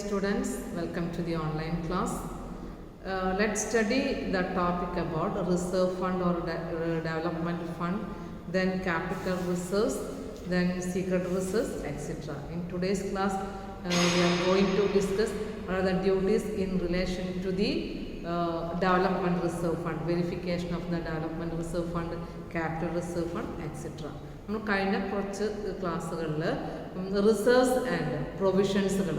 students, welcome to the online class. Let's study the topic about reserve fund or development fund, then capital reserves, then secret reserves, etc. In today's class, we are going to discuss the duties in relation to the development reserve fund, verification of the development reserve fund, capital reserve fund, etc. നമ്മൾ കഴിഞ്ഞ കുറച്ച് ക്ലാസ്സുകളിൽ reserves and പ്രൊവിഷൻസുകൾ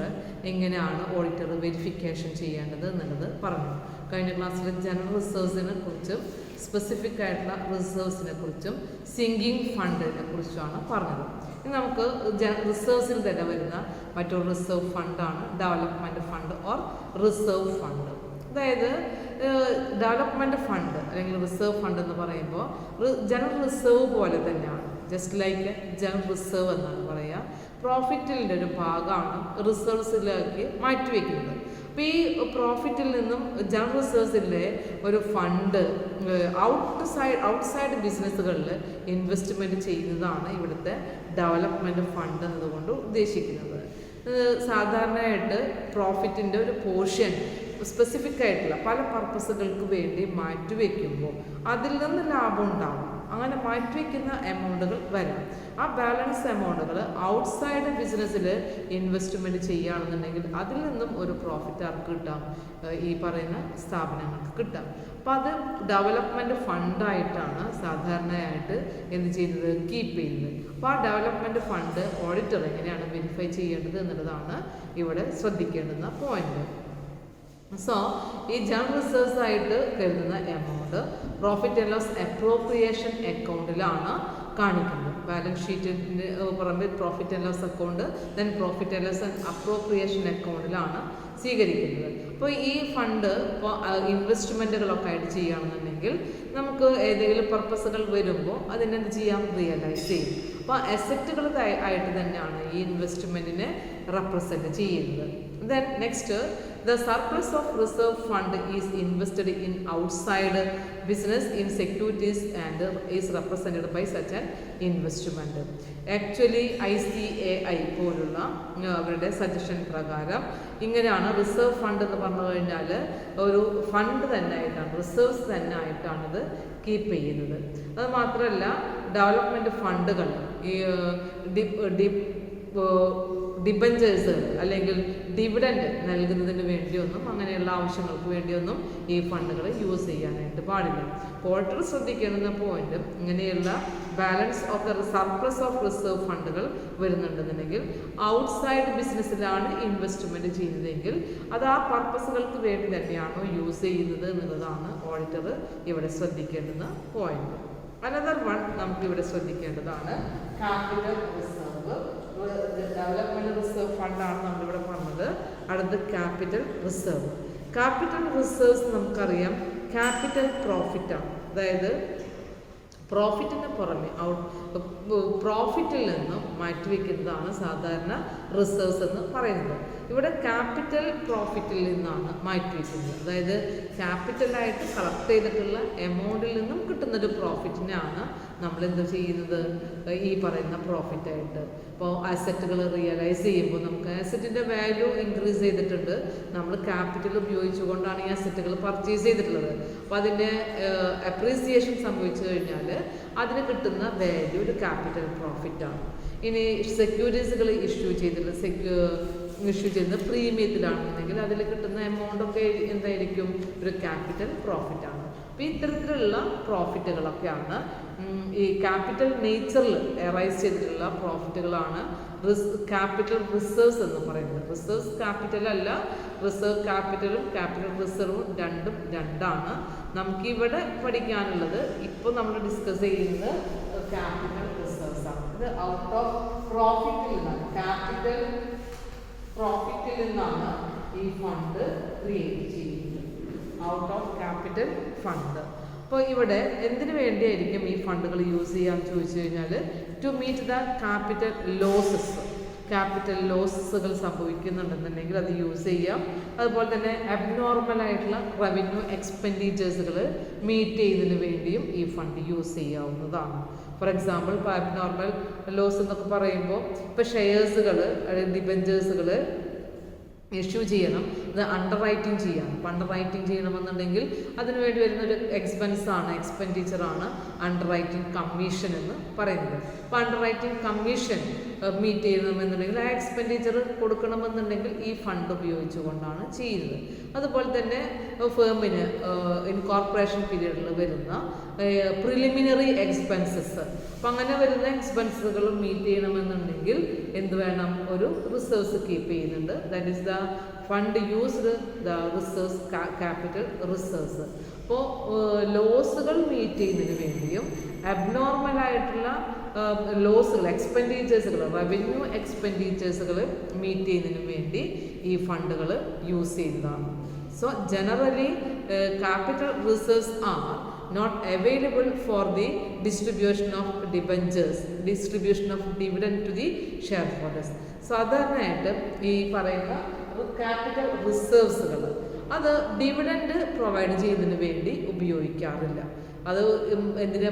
എങ്ങനെയാണ് auditor verification ചെയ്യേണ്ടത് എന്നുള്ളത് പറഞ്ഞു. കഴിഞ്ഞ ക്ലാസ്സിൽ ജനറൽ റിസർവ്സിനെ കുറിച്ചും സ്പെസിഫിക് ആയിട്ടുള്ള റിസർവ്സിനെ കുറിച്ചും സിങ്കിങ് ഫണ്ടിനെ കുറിച്ചുമാണ് പറഞ്ഞത്. ഇനി നമുക്ക് റിസർവ്സിൽ തന്നെ വരുന്ന മറ്റൊരു റിസർവ് ഫണ്ടാണ് development fund or reserve fund. അതായത് ഡെവലപ്മെൻറ്റ് ഫണ്ട് അല്ലെങ്കിൽ റിസർവ് ഫണ്ട് എന്ന് പറയുമ്പോൾ ജനറൽ റിസർവ് പോലെ തന്നെയാണ്, ജസ്റ്റ് ലൈക്ക് ജനറൽ റിസർവ് എന്നാണ് പറയുക. പ്രോഫിറ്റിൻ്റെ ഒരു ഭാഗമാണ് റിസർവ്സിലേക്ക് മാറ്റിവെക്കുന്നത്. അപ്പോൾ ഈ പ്രോഫിറ്റിൽ നിന്നും ജനറൽ റിസർവ്സിലെ ഒരു ഫണ്ട് ഔട്ട്സൈഡ് ബിസിനസ്സുകളിൽ ഇൻവെസ്റ്റ്മെൻറ്റ് ചെയ്യുന്നതാണ് ഇവിടുത്തെ ഡെവലപ്മെൻറ്റ് ഫണ്ട് എന്നതുകൊണ്ട് ഉദ്ദേശിക്കുന്നത്. സാധാരണയായിട്ട് പ്രോഫിറ്റിൻ്റെ ഒരു പോർഷൻ സ്പെസിഫിക് ആയിട്ടുള്ള പല പർപ്പസുകൾക്ക് വേണ്ടി മാറ്റിവെക്കുമ്പോൾ അതിൽ നിന്ന് ലാഭം ഉണ്ടാവും. അങ്ങനെ മാറ്റിവെക്കുന്ന എമൗണ്ടുകൾ വരാം. ആ ബാലൻസ് എമൗണ്ടുകൾ ഔട്ട്സൈഡ് ബിസിനസ്സിൽ ഇൻവെസ്റ്റ്മെൻറ്റ് ചെയ്യുകയാണെന്നുണ്ടെങ്കിൽ അതിൽ നിന്നും ഒരു പ്രോഫിറ്റ് ആർക്ക് കിട്ടാം? ഈ പറയുന്ന സ്ഥാപനങ്ങൾക്ക് കിട്ടാം. അപ്പം അത് ഡെവലപ്മെൻറ്റ് ഫണ്ടായിട്ടാണ് സാധാരണയായിട്ട് എന്ത് ചെയ്യുന്നത്, കീപ്പ് ചെയ്യുന്നത്. അപ്പോൾ ആ ഡെവലപ്മെൻറ്റ് ഫണ്ട് ഓഡിറ്റർ എങ്ങനെയാണ് വെരിഫൈ ചെയ്യേണ്ടത് എന്നുള്ളതാണ് ഇവിടെ ശ്രദ്ധിക്കേണ്ടുന്ന പോയിന്റ്. സോ ഈ ജനറൽ റിസർവ്സ് ആയിട്ട് കരുതുന്ന amount profit and loss appropriation അക്കൗണ്ടിലാണ് കാണിക്കുന്നത്. ബാലൻസ് ഷീറ്റിന് പുറമെ profit and loss account, then profit and loss appropriation അക്കൗണ്ടിലാണ് സ്വീകരിക്കുന്നത്. അപ്പോൾ ഈ ഫണ്ട് ഇപ്പോൾ ഇൻവെസ്റ്റ്മെൻറ്റുകളൊക്കെ ആയിട്ട് ചെയ്യുകയാണെന്നുണ്ടെങ്കിൽ നമുക്ക് ഏതെങ്കിലും പർപ്പസുകൾ വരുമ്പോൾ അതിനെന്ത് ചെയ്യാം, റിയലൈസ് ചെയ്യും. അപ്പോൾ അസറ്റുകൾ ആയിട്ട് തന്നെയാണ് ഈ ഇൻവെസ്റ്റ്മെൻറ്റിനെ റെപ്രസെൻറ്റ് ചെയ്യുന്നത്. Then next, the surplus of reserve fund is invested in outside business in securities and is represented by such an investment. Actually ICAI പോലുള്ള അവരുടെ സജഷൻ പ്രകാരം ഇങ്ങനെയാണ് റിസർവ് ഫണ്ട് എന്ന് പറഞ്ഞു കഴിഞ്ഞാൽ ഒരു ഫണ്ട് തന്നെ ആയിട്ടാണ്, റിസർവ്സ് തന്നെ ആയിട്ടാണ് ഇത് കീപ്പ് ചെയ്യുന്നത്. അത് മാത്രമല്ല ഡെവലപ്മെൻറ്റ് ഫണ്ടുകൾ ഈ ഡിബഞ്ചേഴ്സ് അല്ലെങ്കിൽ ഡിവിഡൻഡ് നൽകുന്നതിന് വേണ്ടിയൊന്നും അങ്ങനെയുള്ള ആവശ്യങ്ങൾക്ക് വേണ്ടിയൊന്നും ഈ ഫണ്ടുകൾ യൂസ് ചെയ്യാനായിട്ട് പാടില്ല. ഓഡിറ്റർ ശ്രദ്ധിക്കേണ്ടുന്ന പോയിന്റ്, ഇങ്ങനെയുള്ള balance of the surplus of reserve ഫണ്ടുകൾ വരുന്നുണ്ടെന്നുണ്ടെങ്കിൽ ഔട്ട്സൈഡ് ബിസിനസ്സിലാണ് ഇൻവെസ്റ്റ്മെൻറ്റ് ചെയ്യുന്നതെങ്കിൽ അത് ആ പർപ്പസുകൾക്ക് വേണ്ടി തന്നെയാണോ യൂസ് ചെയ്യുന്നത് എന്നുള്ളതാണ് ഓഡിറ്റർ ഇവിടെ ശ്രദ്ധിക്കേണ്ടുന്ന പോയിന്റ്. അനദർ വൺ നമുക്കിവിടെ ശ്രദ്ധിക്കേണ്ടതാണ് ക്യാപിറ്റൽ റിസർവ്. ഡെവലപ്മെൻറ്റ് റിസർവ് ഫണ്ടാണ് നമ്മളിവിടെ പറഞ്ഞത്. അടുത്ത് ക്യാപിറ്റൽ റിസർവ്. ക്യാപിറ്റൽ റിസർവ്സ് നമുക്കറിയാം ക്യാപിറ്റൽ പ്രോഫിറ്റാണ്. അതായത് പ്രോഫിറ്റിന് പുറമെ പ്രോഫിറ്റിൽ നിന്നും മാറ്റിവെക്കുന്നതാണ് സാധാരണ റിസർവ്സ് എന്ന് പറയുന്നത്. ഇവിടെ ക്യാപിറ്റൽ പ്രോഫിറ്റിൽ നിന്നാണ് മാറ്റിവെക്കുന്നത്. അതായത് ക്യാപിറ്റലായിട്ട് കളക്ട് ചെയ്തിട്ടുള്ള എമൗണ്ടിൽ നിന്നും കിട്ടുന്നൊരു പ്രോഫിറ്റിനാണ് നമ്മൾ എന്ത് ചെയ്യുന്നത്, ഈ പറയുന്ന പ്രോഫിറ്റായിട്ട്. ഇപ്പോൾ അസറ്റുകൾ റിയലൈസ് ചെയ്യുമ്പോൾ നമുക്ക് അസറ്റിൻ്റെ വാല്യൂ ഇൻക്രീസ് ചെയ്തിട്ടുണ്ട്, നമ്മൾ ക്യാപിറ്റൽ ഉപയോഗിച്ചുകൊണ്ടാണ് ഈ അസറ്റുകൾ പർച്ചേസ് ചെയ്തിട്ടുള്ളത്. അപ്പോൾ അതിൻ്റെ അപ്രീസിയേഷൻ സംഭവിച്ചു കഴിഞ്ഞാൽ അതിന് കിട്ടുന്ന വാല്യൂ ഒരു ക്യാപിറ്റൽ പ്രോഫിറ്റാണ്. ഇനി സെക്യൂരിറ്റീസുകൾ ഇഷ്യൂ ചെയ്യുന്ന പ്രീമിയത്തിലാണെന്നുണ്ടെങ്കിൽ അതിൽ കിട്ടുന്ന എമൗണ്ടൊക്കെ എന്തായിരിക്കും, ഒരു ക്യാപിറ്റൽ പ്രോഫിറ്റാണ്. അപ്പോൾ ഇത്തരത്തിലുള്ള പ്രോഫിറ്റുകളൊക്കെയാണ് ഈ ക്യാപിറ്റൽ നേച്ചറിൽ എറൈസ് ചെയ്തിട്ടുള്ള പ്രോഫിറ്റുകളാണ് ക്യാപിറ്റൽ റിസർവ്സ് എന്ന് പറയുന്നത്. റിസർവ്സ് ക്യാപിറ്റൽ അല്ല, റിസർവ് ക്യാപിറ്റലും ക്യാപിറ്റൽ റിസർവും രണ്ടും രണ്ടാണ്. നമുക്കിവിടെ പഠിക്കാനുള്ളത് ഇപ്പോൾ നമ്മൾ ഡിസ്കസ് ചെയ്യുന്നത് ക്യാപിറ്റൽ റിസർവ്സ് ആണ്. ഇത് ഔട്ട് ഓഫ് പ്രോഫിറ്റിൽ നിന്നാണ്, ക്യാപിറ്റൽ പ്രോഫിറ്റിൽ നിന്നാണ് ഈ ഫണ്ട് ക്രിയേറ്റ് ചെയ്യുന്നത്, ഔട്ട് ഓഫ് ക്യാപിറ്റൽ ഫണ്ട്. അപ്പോൾ ഇവിടെ എന്തിനു വേണ്ടിയായിരിക്കും ഈ ഫണ്ടുകൾ യൂസ് ചെയ്യാമെന്ന് ചോദിച്ചു കഴിഞ്ഞാൽ to meet the capital losses. Capital ലോസുകൾ സംഭവിക്കുന്നുണ്ടെന്നുണ്ടെങ്കിൽ അത് യൂസ് ചെയ്യാം. അതുപോലെ തന്നെ അബ്നോർമലായിട്ടുള്ള റവന്യൂ എക്സ്പെൻഡിച്ചേഴ്സുകൾ മീറ്റ് ചെയ്യുന്നതിന് വേണ്ടിയും ഈ ഫണ്ട് യൂസ് ചെയ്യാവുന്നതാണ്. ഫോർ എക്സാമ്പിൾ ഇപ്പോൾ അബ്നോർമൽ ലോസ് എന്നൊക്കെ പറയുമ്പോൾ ഇപ്പോൾ ഷെയർസുകൾ, ഡിബഞ്ചേഴ്സുകൾ ഇഷ്യൂ ചെയ്യണം. ഇത് അണ്ടർ റൈറ്റിംഗ് ചെയ്യണം. അപ്പോൾ അണ്ടർ റൈറ്റിംഗ് ചെയ്യണമെന്നുണ്ടെങ്കിൽ അതിന് വേണ്ടി വരുന്നൊരു എക്സ്പെൻഡിച്ചറാണ് അണ്ടർ റൈറ്റിംഗ് കമ്മീഷൻ എന്ന് പറയുന്നത്. അപ്പോൾ അണ്ടർ റൈറ്റിംഗ് കമ്മീഷൻ മീറ്റ് ചെയ്യണമെന്നുണ്ടെങ്കിൽ ആ എക്സ്പെൻഡിച്ചർ കൊടുക്കണമെന്നുണ്ടെങ്കിൽ ഈ ഫണ്ട് ഉപയോഗിച്ചുകൊണ്ടാണ് ചെയ്യുന്നത്. അതുപോലെ തന്നെ ഫേമിന് ഇൻകോർപ്പറേഷൻ പീരീഡിൽ വരുന്ന പ്രിലിമിനറി എക്സ്പെൻസസ്, അപ്പം അങ്ങനെ വരുന്ന എക്സ്പെൻസുകൾ മീറ്റ് ചെയ്യണമെന്നുണ്ടെങ്കിൽ എന്ത് വേണം? ഒരു റിസർവ്സ് കീപ്പ് ചെയ്യുന്നുണ്ട്. That is the fund used the reserves, capital reserves. അപ്പോൾ ലോസുകൾ മീറ്റ് ചെയ്യുന്നതിന് വേണ്ടിയും അബ്നോർമലായിട്ടുള്ള ലോസുകൾ, എക്സ്പെൻഡിച്ചേഴ്സുകൾ, റവന്യൂ എക്സ്പെൻഡിച്ചേഴ്സുകൾ മീറ്റ് ചെയ്യുന്നതിന് വേണ്ടി ഈ ഫണ്ടുകൾ യൂസ് ചെയ്യുന്നതാണ്. So generally capital reserves are not available for the distribution of debentures, distribution of dividend to the shareholders. സാധാരണയായിട്ട് ഈ പറയുന്ന ക്യാപിറ്റൽ റിസർവ്സുകൾ അത് ഡിവിഡൻഡ് പ്രൊവൈഡ് ചെയ്യുന്നതിന് വേണ്ടി ഉപയോഗിക്കാറില്ല. അത് എന്തിനാ?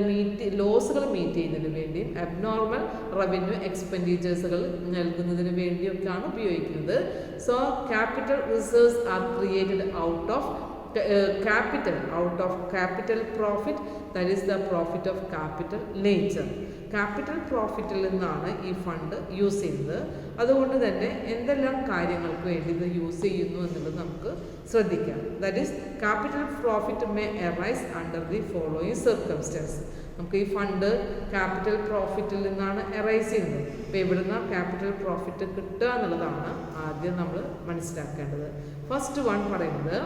ലോസുകൾ മീറ്റ് ചെയ്യുന്നതിന് വേണ്ടിയും അബ്നോർമൽ റവന്യൂ എക്സ്പെൻഡിച്ചേഴ്സുകൾ നൽകുന്നതിന് വേണ്ടിയൊക്കെയാണ് ഉപയോഗിക്കുന്നത്. So capital reserves are created out of capital profit, that is the profit of capital nature. Capital പ്രോഫിറ്റിൽ നിന്നാണ് ഈ ഫണ്ട് യൂസ് ചെയ്യുന്നത്. അതുകൊണ്ട് തന്നെ എന്തെല്ലാം കാര്യങ്ങൾക്ക് വേണ്ടി ഇത് യൂസ് ചെയ്യുന്നു എന്നുള്ളത് നമുക്ക് ശ്രദ്ധിക്കാം. That is capital profit may arise under the following circumstances. നമുക്ക് ഈ ഫണ്ട് ക്യാപിറ്റൽ പ്രോഫിറ്റിൽ നിന്നാണ് അറൈസ് ചെയ്യുന്നത്. അപ്പോൾ എവിടുന്ന ക്യാപിറ്റൽ പ്രോഫിറ്റ് കിട്ടുക എന്നുള്ളതാണ് ആദ്യം നമ്മൾ മനസ്സിലാക്കേണ്ടത്. ഫസ്റ്റ് വൺ പറയുന്നത്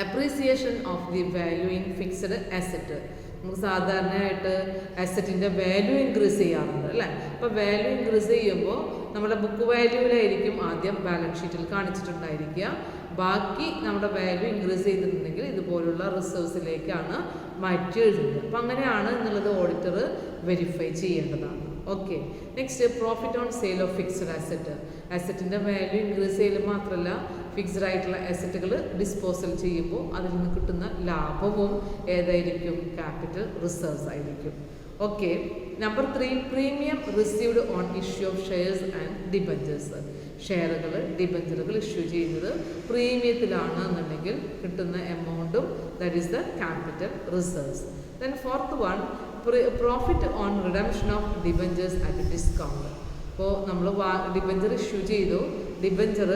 appreciation of the value in fixed asset. നമുക്ക് സാധാരണയായിട്ട് അസറ്റിൻ്റെ വാല്യൂ ഇൻക്രീസ് ചെയ്യാറുണ്ട് അല്ലേ? അപ്പോൾ വാല്യൂ ഇൻക്രീസ് ചെയ്യുമ്പോൾ നമ്മുടെ ബുക്ക് വാല്യൂവിലായിരിക്കും ആദ്യം ബാലൻസ് ഷീറ്റിൽ കാണിച്ചിട്ടുണ്ടായിരിക്കുക. ബാക്കി നമ്മുടെ വാല്യൂ ഇൻക്രീസ് ചെയ്തിട്ടുണ്ടെങ്കിൽ ഇതുപോലുള്ള റിസർവ്സിലേക്കാണ് മാറ്റി എഴുതുന്നത്. അപ്പം അങ്ങനെയാണ് എന്നുള്ളത് ഓഡിറ്റർ വെരിഫൈ ചെയ്യേണ്ടതാണ്. Okay, next profit on sale of fixed asset. അസറ്റിൻ്റെ വാല്യൂ ഇൻക്രീസ് ചെയ്യൽ മാത്രമല്ല, ഫിക്സ്ഡ് ആയിട്ടുള്ള അസറ്റുകൾ ഡിസ്പോസൽ ചെയ്യുമ്പോൾ അതിൽ നിന്ന് കിട്ടുന്ന ലാഭവും ഏതായിരിക്കും? ക്യാപിറ്റൽ റിസർവ്സ് ആയിരിക്കും. Okay, number 3 premium received on issue of shares and debentures. ഷെയറുകൾ, ഡിബഞ്ചറുകൾ ഇഷ്യൂ ചെയ്യുന്നത് പ്രീമിയത്തിലാണ് എന്നുണ്ടെങ്കിൽ കിട്ടുന്ന എമൗണ്ടും that is the capital reserves. Then fourth one profit on redemption of debentures at discount. അപ്പോൾ നമ്മൾ ഡിബഞ്ചർ ഇഷ്യൂ ചെയ്തു, ഡിബഞ്ചർ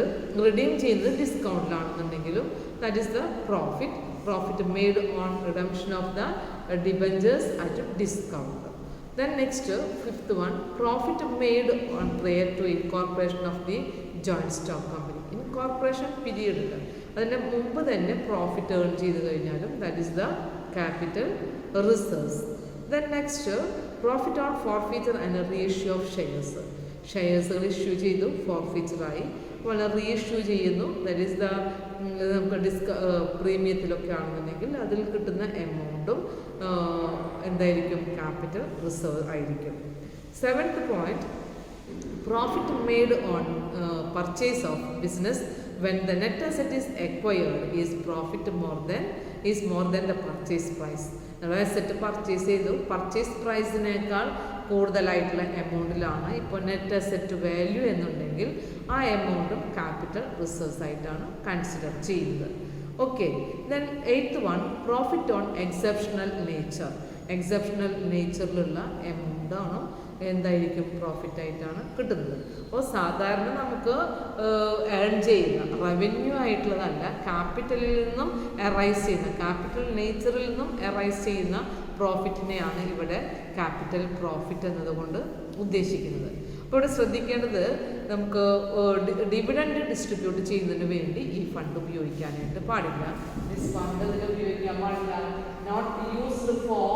റിഡീം ചെയ്യുന്നത് ഡിസ്കൗണ്ടിലാണെന്നുണ്ടെങ്കിലും that is the profit made on redemption of the debentures at discount. Then next, fifth one, profit made on prior to incorporation of the joint stock company. Incorporation period അതിൻ്റെ മുമ്പ് തന്നെ profit earn ചെയ്ത് കഴിഞ്ഞാലും that is the capital reserves. Then next profit on forfeiture and reissue of shares. ഷെയർസുകൾ issue ചെയ്തു, ഫോർഫീച്ചറായി, അപ്പോൾ reissue ചെയ്യുന്നു. ദാറ്റ് ഈസ് ദ നമുക്ക് പ്രീമിയത്തിലൊക്കെ ആണെന്നുണ്ടെങ്കിൽ അതിൽ കിട്ടുന്ന എമൗണ്ടും എന്തായിരിക്കും? ക്യാപിറ്റൽ റിസർവ് ആയിരിക്കും. Seventh point, profit made on purchase of business when the net asset is acquired is profit more than the purchase price. Asset purchase ചെയ്തു, പർച്ചേസ് പ്രൈസിനേക്കാൾ കൂടുതലായിട്ടുള്ള എമൗണ്ടിലാണ് ഇപ്പോൾ നെറ്റ് അസറ്റ് വാല്യൂ എന്നുണ്ടെങ്കിൽ ആ എമൗണ്ടും ക്യാപിറ്റൽ റിസർവ്സ് ആയിട്ടാണ് കൺസിഡർ ചെയ്യുന്നത്. Okay, then eighth one profit on exceptional nature. Exceptional നേച്ചറിലുള്ള എമൗണ്ടാണ് എന്തായിരിക്കും? പ്രോഫിറ്റ് ആയിട്ടാണ് കിട്ടുന്നത്. അപ്പോൾ സാധാരണ നമുക്ക് ഏൺ ചെയ്യുന്ന റവന്യൂ ആയിട്ടുള്ളതല്ല, ക്യാപിറ്റലിൽ നിന്നും അറൈസ് ചെയ്യുന്ന, ക്യാപിറ്റൽ നേച്ചറിൽ നിന്നും അറൈസ് ചെയ്യുന്ന പ്രോഫിറ്റിനെയാണ് ഇവിടെ ക്യാപിറ്റൽ പ്രോഫിറ്റ് എന്നതുകൊണ്ട് ഉദ്ദേശിക്കുന്നത്. അപ്പോൾ ഇവിടെ ശ്രദ്ധിക്കേണ്ടത്, നമുക്ക് ഡിവിഡൻഡ് ഡിസ്ട്രിബ്യൂട്ട് ചെയ്യുന്നതിന് വേണ്ടി ഈ ഫണ്ട് ഉപയോഗിക്കാനായിട്ട് പാടില്ല. ദിസ് ഫണ്ട് ഉപയോഗിക്കാൻ പാടില്ല. Not used for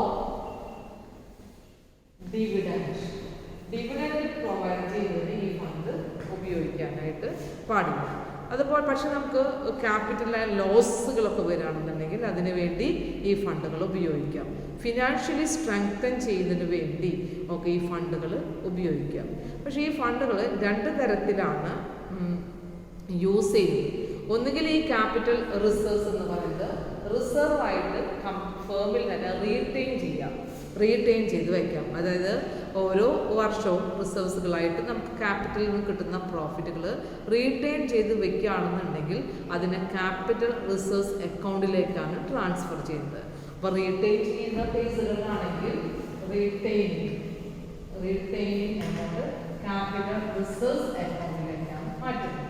dividend provide ചെയ്യുന്നതിന് ഈ ഫണ്ട് ഉപയോഗിക്കാനായിട്ട് പാടില്ല. അതുപോലെ പക്ഷെ നമുക്ക് ക്യാപിറ്റൽ ലോസുകളൊക്കെ വരികയാണെന്നുണ്ടെങ്കിൽ അതിനു വേണ്ടി ഈ ഫണ്ടുകൾ ഉപയോഗിക്കാം. ഫിനാൻഷ്യലി സ്ട്രെങ്തൻ ചെയ്യുന്നതിന് വേണ്ടി ഒക്കെ ഈ ഫണ്ടുകൾ ഉപയോഗിക്കാം. പക്ഷേ ഈ ഫണ്ടുകൾ രണ്ട് തരത്തിലാണ് യൂസ് ചെയ്യുന്നത്. ഒന്നുകിൽ ഈ ക്യാപിറ്റൽ റിസർവ്സ് എന്ന് പറയുന്നത് റിസർവ് ആയിട്ട് ഫേമിൽ തന്നെ റീറ്റെയിൻ ചെയ്യാം. റീറ്റെയിൻ ചെയ്ത് വയ്ക്കാം. അതായത് ഓരോ വർഷവും റിസർവ്സുകളായിട്ട് നമുക്ക് ക്യാപിറ്റലിൽ നിന്ന് കിട്ടുന്ന പ്രോഫിറ്റുകൾ റീറ്റെയിൻ ചെയ്ത് വെക്കുകയാണെന്നുണ്ടെങ്കിൽ അതിനെ ക്യാപിറ്റൽ റിസർവ്സ് അക്കൗണ്ടിലേക്കാണ് ട്രാൻസ്ഫർ ചെയ്യുന്നത്. അപ്പോൾ റീറ്റെയിൻ ചെയ്യുന്ന കേസുകളിലാണെങ്കിൽ റീറ്റെയിനിങ് എമൗണ്ട് ക്യാപിറ്റൽ റിസർവ്സ് അക്കൗണ്ടിലേക്കാണ് മാറ്റുന്നത്.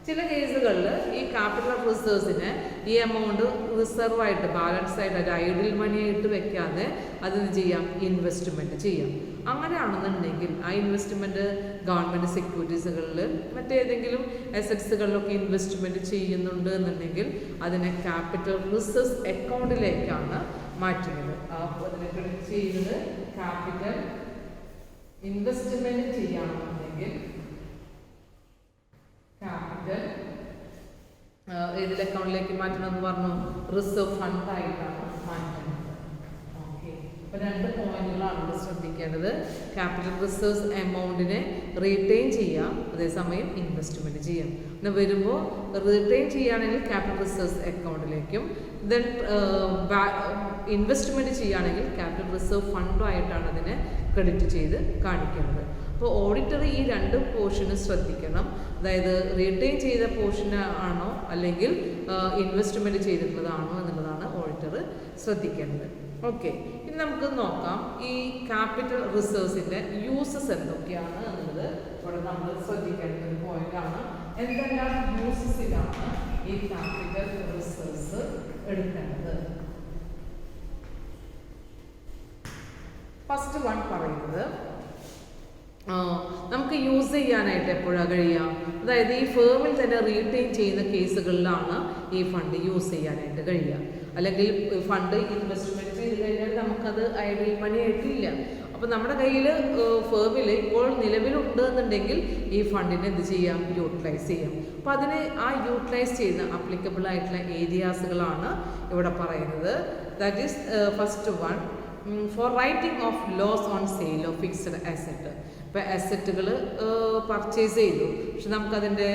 ചില കേസുകളിൽ ഈ ക്യാപിറ്റൽ റിസർവ്സിന് ഈ എമൗണ്ട് റിസർവായിട്ട് ബാലൻസ് ആയിട്ട് ഒരു ഐഡിൽ മണി ആയിട്ട് വെക്കാതെ അതിന് ചെയ്യാം, ഇൻവെസ്റ്റ്മെൻറ്റ് ചെയ്യാം. അങ്ങനെയാണെന്നുണ്ടെങ്കിൽ ആ ഇൻവെസ്റ്റ്മെൻറ്റ് ഗവൺമെൻറ് സെക്യൂരിറ്റീസുകളിൽ മറ്റേതെങ്കിലും അസറ്റ്സുകളിലൊക്കെ ഇൻവെസ്റ്റ്മെൻറ്റ് ചെയ്യുന്നുണ്ട് എന്നുണ്ടെങ്കിൽ അതിനെ ക്യാപിറ്റൽ റിസർവ്സ് അക്കൗണ്ടിലേക്കാണ് മാറ്റുന്നത്. അപ്പോൾ അതിനെ ക്രെഡിറ്റ് ചെയ്യുന്നത് ക്യാപിറ്റൽ ഇൻവെസ്റ്റ്മെൻറ്റ് ചെയ്യുകയാണെന്നുണ്ടെങ്കിൽ ക്യാപിറ്റൽ ഏതിൽ അക്കൗണ്ടിലേക്ക് മാറ്റണമെന്ന് പറഞ്ഞു? റിസർവ് ഫണ്ട് ആയിട്ടാണ് മാറ്റുന്നത്. ഓക്കെ, അപ്പോൾ 2 പോയിന്റുകളാണ് ഇവിടെ ശ്രദ്ധിക്കേണ്ടത്. ക്യാപിറ്റൽ റിസർവ്സ് എമൗണ്ടിനെ റീറ്റെയിൻ ചെയ്യാം, അതേസമയം ഇൻവെസ്റ്റ്മെൻറ്റ് ചെയ്യാം. പിന്നെ വരുമ്പോൾ റീറ്റെയിൻ ചെയ്യുകയാണെങ്കിൽ ക്യാപിറ്റൽ റിസർവ്സ് അക്കൗണ്ടിലേക്കും, ദെൻ ഇൻവെസ്റ്റ്മെൻറ്റ് ചെയ്യുകയാണെങ്കിൽ ക്യാപിറ്റൽ റിസർവ് ഫണ്ടുമായിട്ടാണ് അതിനെ ക്രെഡിറ്റ് ചെയ്ത് കാണിക്കുന്നത്. അപ്പോൾ ഓഡിറ്റർ ഈ 2 പോർഷനും ശ്രദ്ധിക്കണം. അതായത് റീറ്റെയിൻ ചെയ്ത പോർഷൻ ആണോ അല്ലെങ്കിൽ ഇൻവെസ്റ്റ്മെൻറ്റ് ചെയ്തിട്ടുള്ളതാണോ എന്നുള്ളതാണ് ഓഡിറ്റർ ശ്രദ്ധിക്കേണ്ടത്. ഓക്കെ, ഇനി നമുക്ക് നോക്കാം ഈ ക്യാപിറ്റൽ റിസർവ്സിൻ്റെ യൂസസ് എന്തൊക്കെയാണ് എന്നുള്ളത് ഇവിടെ നമ്മൾ ശ്രദ്ധിക്കേണ്ട ഒരു പോയിന്റാണ്. എന്തെല്ലാം യൂസസിലാണ് ഈ ക്യാപിറ്റൽ റിസർവ്സ് എടുക്കേണ്ടത്? ഫസ്റ്റ് വൺ പറയുന്നത് നമുക്ക് യൂസ് ചെയ്യാനായിട്ട് എപ്പോഴാണ് കഴിയുക? അതായത് ഈ ഫേമിൽ തന്നെ റീറ്റെയിൻ ചെയ്യുന്ന കേസുകളിലാണ് ഈ ഫണ്ട് യൂസ് ചെയ്യാനായിട്ട് കഴിയുക. അല്ലെങ്കിൽ ഫണ്ട് ഇൻവെസ്റ്റ്മെൻറ്റ് ചെയ്ത് കഴിഞ്ഞാൽ നമുക്കത് ഐഡിൽ മണി ആയിട്ടില്ല. അപ്പോൾ നമ്മുടെ കയ്യിൽ ഫേമിൽ ഇപ്പോൾ നിലവിലുണ്ട് എന്നുണ്ടെങ്കിൽ ഈ ഫണ്ടിനെ എന്ത് ചെയ്യാം? യൂട്ടിലൈസ് ചെയ്യാം. അപ്പോൾ അതിന് ആ യൂട്ടിലൈസ് ചെയ്യുന്ന അപ്ലിക്കബിൾ ആയിട്ടുള്ള ഏരിയാസുകളാണ് ഇവിടെ പറയുന്നത്. That is first one, for writing off loss on sale of fixed asset. ഇപ്പോൾ അസറ്റുകൾ പർച്ചേസ് ചെയ്തു, പക്ഷെ നമുക്കതിൻ്റെ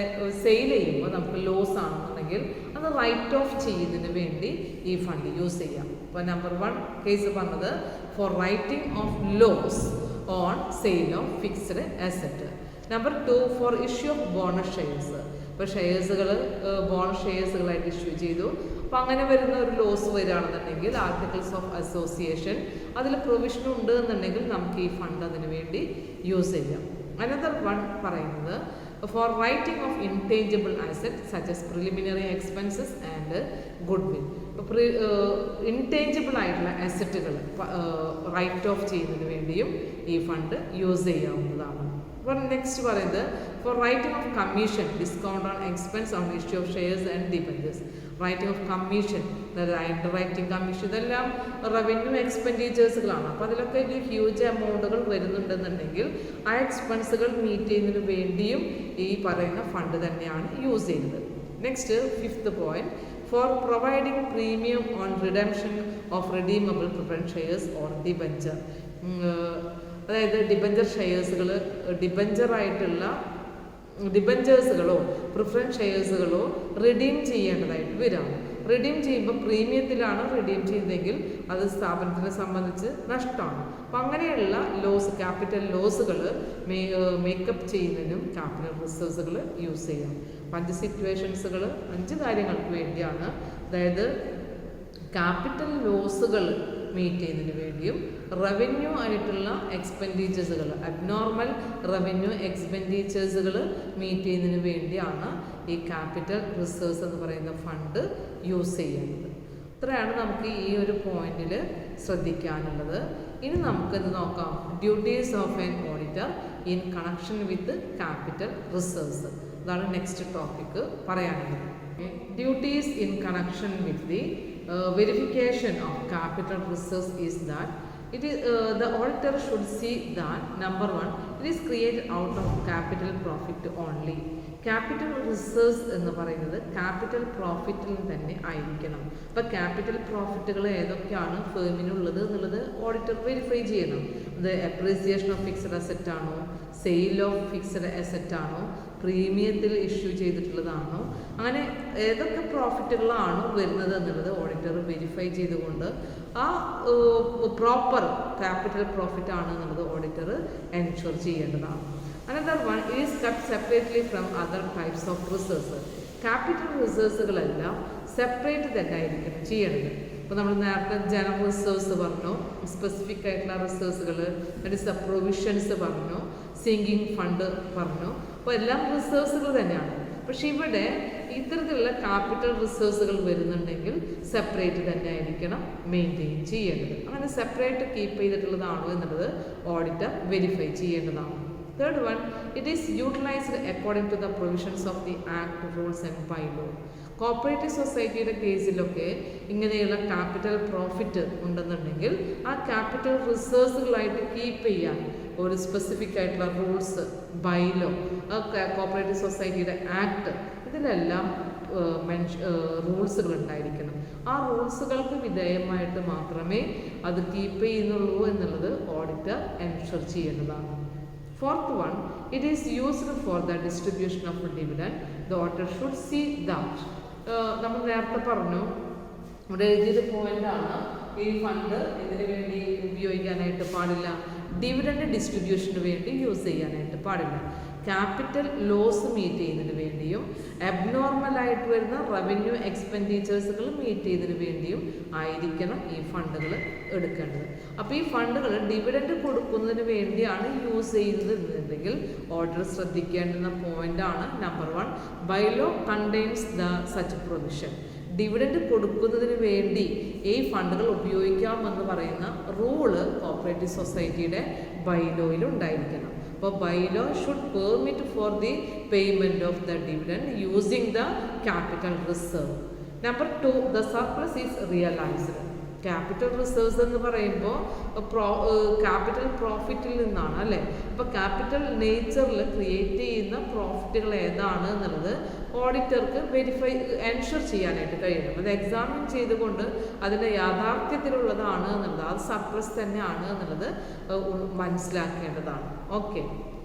സെയിൽ ചെയ്യുമ്പോൾ നമുക്ക് ലോസ് ആണെന്നുണ്ടെങ്കിൽ അത് റൈറ്റ് ഓഫ് ചെയ്യുന്നതിന് വേണ്ടി ഈ ഫണ്ട് യൂസ് ചെയ്യാം. ഇപ്പോൾ നമ്പർ 1 കേസ് പറഞ്ഞത് for writing off loss on sale of fixed asset. Number 2 for issue of bonus shares. ഇപ്പോൾ ഷെയർസുകൾ ബോണസ് ഷെയർസുകളായിട്ട് ഇഷ്യൂ ചെയ്തു, അപ്പോൾ അങ്ങനെ വരുന്ന ഒരു ലോസ് വരികയാണെന്നുണ്ടെങ്കിൽ ആർട്ടിക്കിൾസ് ഓഫ് അസോസിയേഷൻ അതിൽ പ്രൊവിഷൻ ഉണ്ട് എന്നുണ്ടെങ്കിൽ നമുക്ക് ഈ ഫണ്ട് അതിന് വേണ്ടി യൂസ് ചെയ്യാം. അനദർ വൺ പറയുന്നത് for writing off intangible asset such as preliminary expenses and goodwill. ഇപ്പോൾ ഇൻടേഞ്ചിബിൾ ആയിട്ടുള്ള അസറ്റുകൾ റൈറ്റ് ഓഫ് ചെയ്യുന്നതിന് വേണ്ടിയും ഈ ഫണ്ട് യൂസ് ചെയ്യാവുന്നതാണ്. അപ്പോൾ നെക്സ്റ്റ് പറയുന്നത് for writing off commission discount on expense on issue of shares and debentures. Writing off commission, underwriting commission, ഇതെല്ലാം revenue എക്സ്പെൻഡിച്ചേഴ്സുകളാണ്. അപ്പോൾ അതിലൊക്കെ ഹ്യൂജ് എമൗണ്ടുകൾ വരുന്നുണ്ടെന്നുണ്ടെങ്കിൽ ആ എക്സ്പെൻസുകൾ മീറ്റ് ചെയ്യുന്നതിന് വേണ്ടിയും ഈ പറയുന്ന ഫണ്ട് തന്നെയാണ് യൂസ് ചെയ്യുന്നത്. Next 5th point four providing premium on redemption of redeemable preference shares or debenture. അതായത് ഡിബഞ്ചർ ഷെയർസുകൾ ഡിബഞ്ചേഴ്സുകളോ പ്രിഫറൻസ് ഷെയർസുകളോ റിഡീം ചെയ്യേണ്ടതായിട്ട് വരാം. റിഡീം ചെയ്യുമ്പോൾ പ്രീമിയത്തിലാണ് റിഡീം ചെയ്യുന്നതെങ്കിൽ അത് സ്ഥാപനത്തിനെ സംബന്ധിച്ച് നഷ്ടമാണ്. അപ്പം അങ്ങനെയുള്ള ലോസ്, ക്യാപിറ്റൽ ലോസുകൾ മേക്കപ്പ് ചെയ്യുന്നതിനും ക്യാപിറ്റൽ റിസർവ്സുകൾ യൂസ് ചെയ്യാം. 5 സിറ്റുവേഷൻസുകൾ 5 കാര്യങ്ങൾക്ക് വേണ്ടിയാണ്. അതായത് ക്യാപിറ്റൽ ലോസുകൾ മീറ്റ് ചെയ്യുന്നതിന് വേണ്ടിയും റവന്യൂ ആയിട്ടുള്ള എക്സ്പെൻഡിച്ചേഴ്സുകൾ, അബ്നോർമൽ റവന്യൂ എക്സ്പെൻഡിച്ചേഴ്സുകൾ മീറ്റ് ചെയ്യുന്നതിന് വേണ്ടിയാണ് ഈ ക്യാപിറ്റൽ റിസർവ്സ് എന്ന് പറയുന്ന ഫണ്ട് യൂസ് ചെയ്യുന്നത്. ഇത്രയാണ് നമുക്ക് ഈ ഒരു പോയിന്റിൽ ശ്രദ്ധിക്കാനുള്ളത്. ഇനി നമുക്കിത് നോക്കാം, duties of an auditor in connection with capital reserves. അതാണ് നെക്സ്റ്റ് ടോപ്പിക്ക് പറയാനുള്ളത്. Duties in connection with the verification of capital reserves is that it is the auditor should see that number 1 it is created out of capital profit only. Capital reserves എന്ന് പറയുന്നത് capital പ്രോഫിറ്റിൽ തന്നെ ആയിരിക്കണം. അപ്പോൾ capital പ്രോഫിറ്റുകൾ ഏതൊക്കെയാണ് ഫേമിനുള്ളത് എന്നുള്ളത് auditor verify ചെയ്യണം. അത് appreciation of fixed asset ആണോ, സെയിൽ ഓഫ് ഫിക്സഡ് അസറ്റ് ആണോ, പ്രീമിയത്തിൽ ഇഷ്യൂ ചെയ്തിട്ടുള്ളതാണോ, അങ്ങനെ ഏതൊക്കെ പ്രോഫിറ്റുകളാണോ വരുന്നത് എന്നുള്ളത് ഓഡിറ്റർ വെരിഫൈ ചെയ്തുകൊണ്ട് ആ പ്രോപ്പർ ക്യാപിറ്റൽ പ്രോഫിറ്റ് ആണ് എന്നുള്ളത് ഓഡിറ്റർ എൻഷുർ ചെയ്യേണ്ടതാണ്. Another one is kept separately from other types of reserves. Capital റിസർവ്സുകളെല്ലാം സെപ്പറേറ്റ് തന്നെ ആയിരിക്കണം ചെയ്യേണ്ടത്. ഇപ്പോൾ നമ്മൾ നേരത്തെ ജനറൽ റിസർവ്സ് പറഞ്ഞു, സ്പെസിഫിക് ആയിട്ടുള്ള റിസർവ്സുകൾ, പ്രൊവിഷൻസ് പറഞ്ഞു, സിങ്കിങ് ഫണ്ട് പറഞ്ഞു. അപ്പോൾ എല്ലാം റിസർവ്സുകൾ തന്നെയാണ്. പക്ഷെ ഇവിടെ ഇത്തരത്തിലുള്ള ക്യാപിറ്റൽ റിസർവ്സുകൾ വരുന്നുണ്ടെങ്കിൽ സെപ്പറേറ്റ് തന്നെ ആയിരിക്കണം മെയിൻറ്റെയിൻ ചെയ്യേണ്ടത്. അങ്ങനെ സെപ്പറേറ്റ് കീപ്പ് ചെയ്തിട്ടുള്ളതാണോ എന്നുള്ളത് ഓഡിറ്റർ വെരിഫൈ ചെയ്യേണ്ടതാണ്. Third one, it is utilized according to the provisions of the Act, rules and bylaw. Cooperative സൊസൈറ്റിയുടെ കേസിലൊക്കെ ഇങ്ങനെയുള്ള ക്യാപിറ്റൽ പ്രോഫിറ്റ് ഉണ്ടെന്നുണ്ടെങ്കിൽ ആ ക്യാപിറ്റൽ റിസർവ്സുകളായിട്ട് കീപ്പ് ചെയ്യാൻ ഒരു സ്പെസിഫിക് ആയിട്ടുള്ള റൂൾസ്, ബൈലോ, കോപ്പറേറ്റീവ് സൊസൈറ്റിയുടെ ആക്ട്, ഇതിലെല്ലാം റൂൾസുകൾ ഉണ്ടായിരിക്കണം. ആ റൂൾസുകൾക്ക് വിധേയമായിട്ട് മാത്രമേ അത് കീപ്പ് ചെയ്യുന്നുള്ളൂ എന്നുള്ളത് ഓഡിറ്റർ എൻഷുർ ചെയ്യേണ്ടതാണ്. Fourth one, it is used for the distribution of dividend. The auditor should see that. നമ്മൾ നേരത്തെ പറഞ്ഞു, ഇവിടെ എഴുതിയൊരു പോയിന്റാണ്, ഈ ഫണ്ട് ഇതിനു വേണ്ടി ഉപയോഗിക്കാനായിട്ട് പാടില്ല, ഡിവിഡൻഡ് ഡിസ്ട്രിബ്യൂഷന് വേണ്ടി യൂസ് ചെയ്യാനായിട്ട് പാടില്ല. ക്യാപിറ്റൽ ലോസ് മീറ്റ് ചെയ്യുന്നതിന് വേണ്ടിയും അബ്നോർമലായിട്ട് വരുന്ന റവന്യൂ എക്സ്പെൻഡിച്ചേഴ്സുകൾ മീറ്റ് ചെയ്യുന്നതിന് വേണ്ടിയും ആയിരിക്കണം ഈ ഫണ്ടുകൾ എടുക്കേണ്ടത്. അപ്പോൾ ഈ ഫണ്ടുകൾ ഡിവിഡൻഡ് കൊടുക്കുന്നതിന് വേണ്ടിയാണ് യൂസ് ചെയ്യുന്നത് എന്നുണ്ടെങ്കിൽ ഓർഡർ ശ്രദ്ധിക്കേണ്ടുന്ന പോയിന്റാണ് number 1, bylaw contains the such provision. Dividend കൊടുക്കുന്നതിന് വേണ്ടി ഈ ഫണ്ടുകൾ ഉപയോഗിക്കാമെന്ന് പറയുന്ന റൂള് കോപ്പറേറ്റീവ് സൊസൈറ്റിയുടെ ബൈലോയിൽ ഉണ്ടായിരിക്കണം. അപ്പോൾ bylaw should permit for the payment of the dividend using the capital reserve. Number 2, the surplus is realised. Capital reserves എന്ന് പറയുമ്പോൾ ക്യാപിറ്റൽ പ്രോഫിറ്റിൽ നിന്നാണ് അല്ലേ. അപ്പോൾ ക്യാപിറ്റൽ നേച്ചറിൽ ക്രിയേറ്റ് ചെയ്യുന്ന പ്രോഫിറ്റുകൾ ഏതാണ് എന്നുള്ളത് ഓഡിറ്റർക്ക് വെരിഫൈ എൻഷുർ ചെയ്യാനായിട്ട് കഴിയണം. അത് എക്സാമിൻ ചെയ്തുകൊണ്ട് അതിൻ്റെ യാഥാർത്ഥ്യത്തിലുള്ളതാണ് എന്നുള്ളത്, അത് സർപ്ലസ് തന്നെയാണ് എന്നുള്ളത് മനസ്സിലാക്കേണ്ടതാണ്. Okay,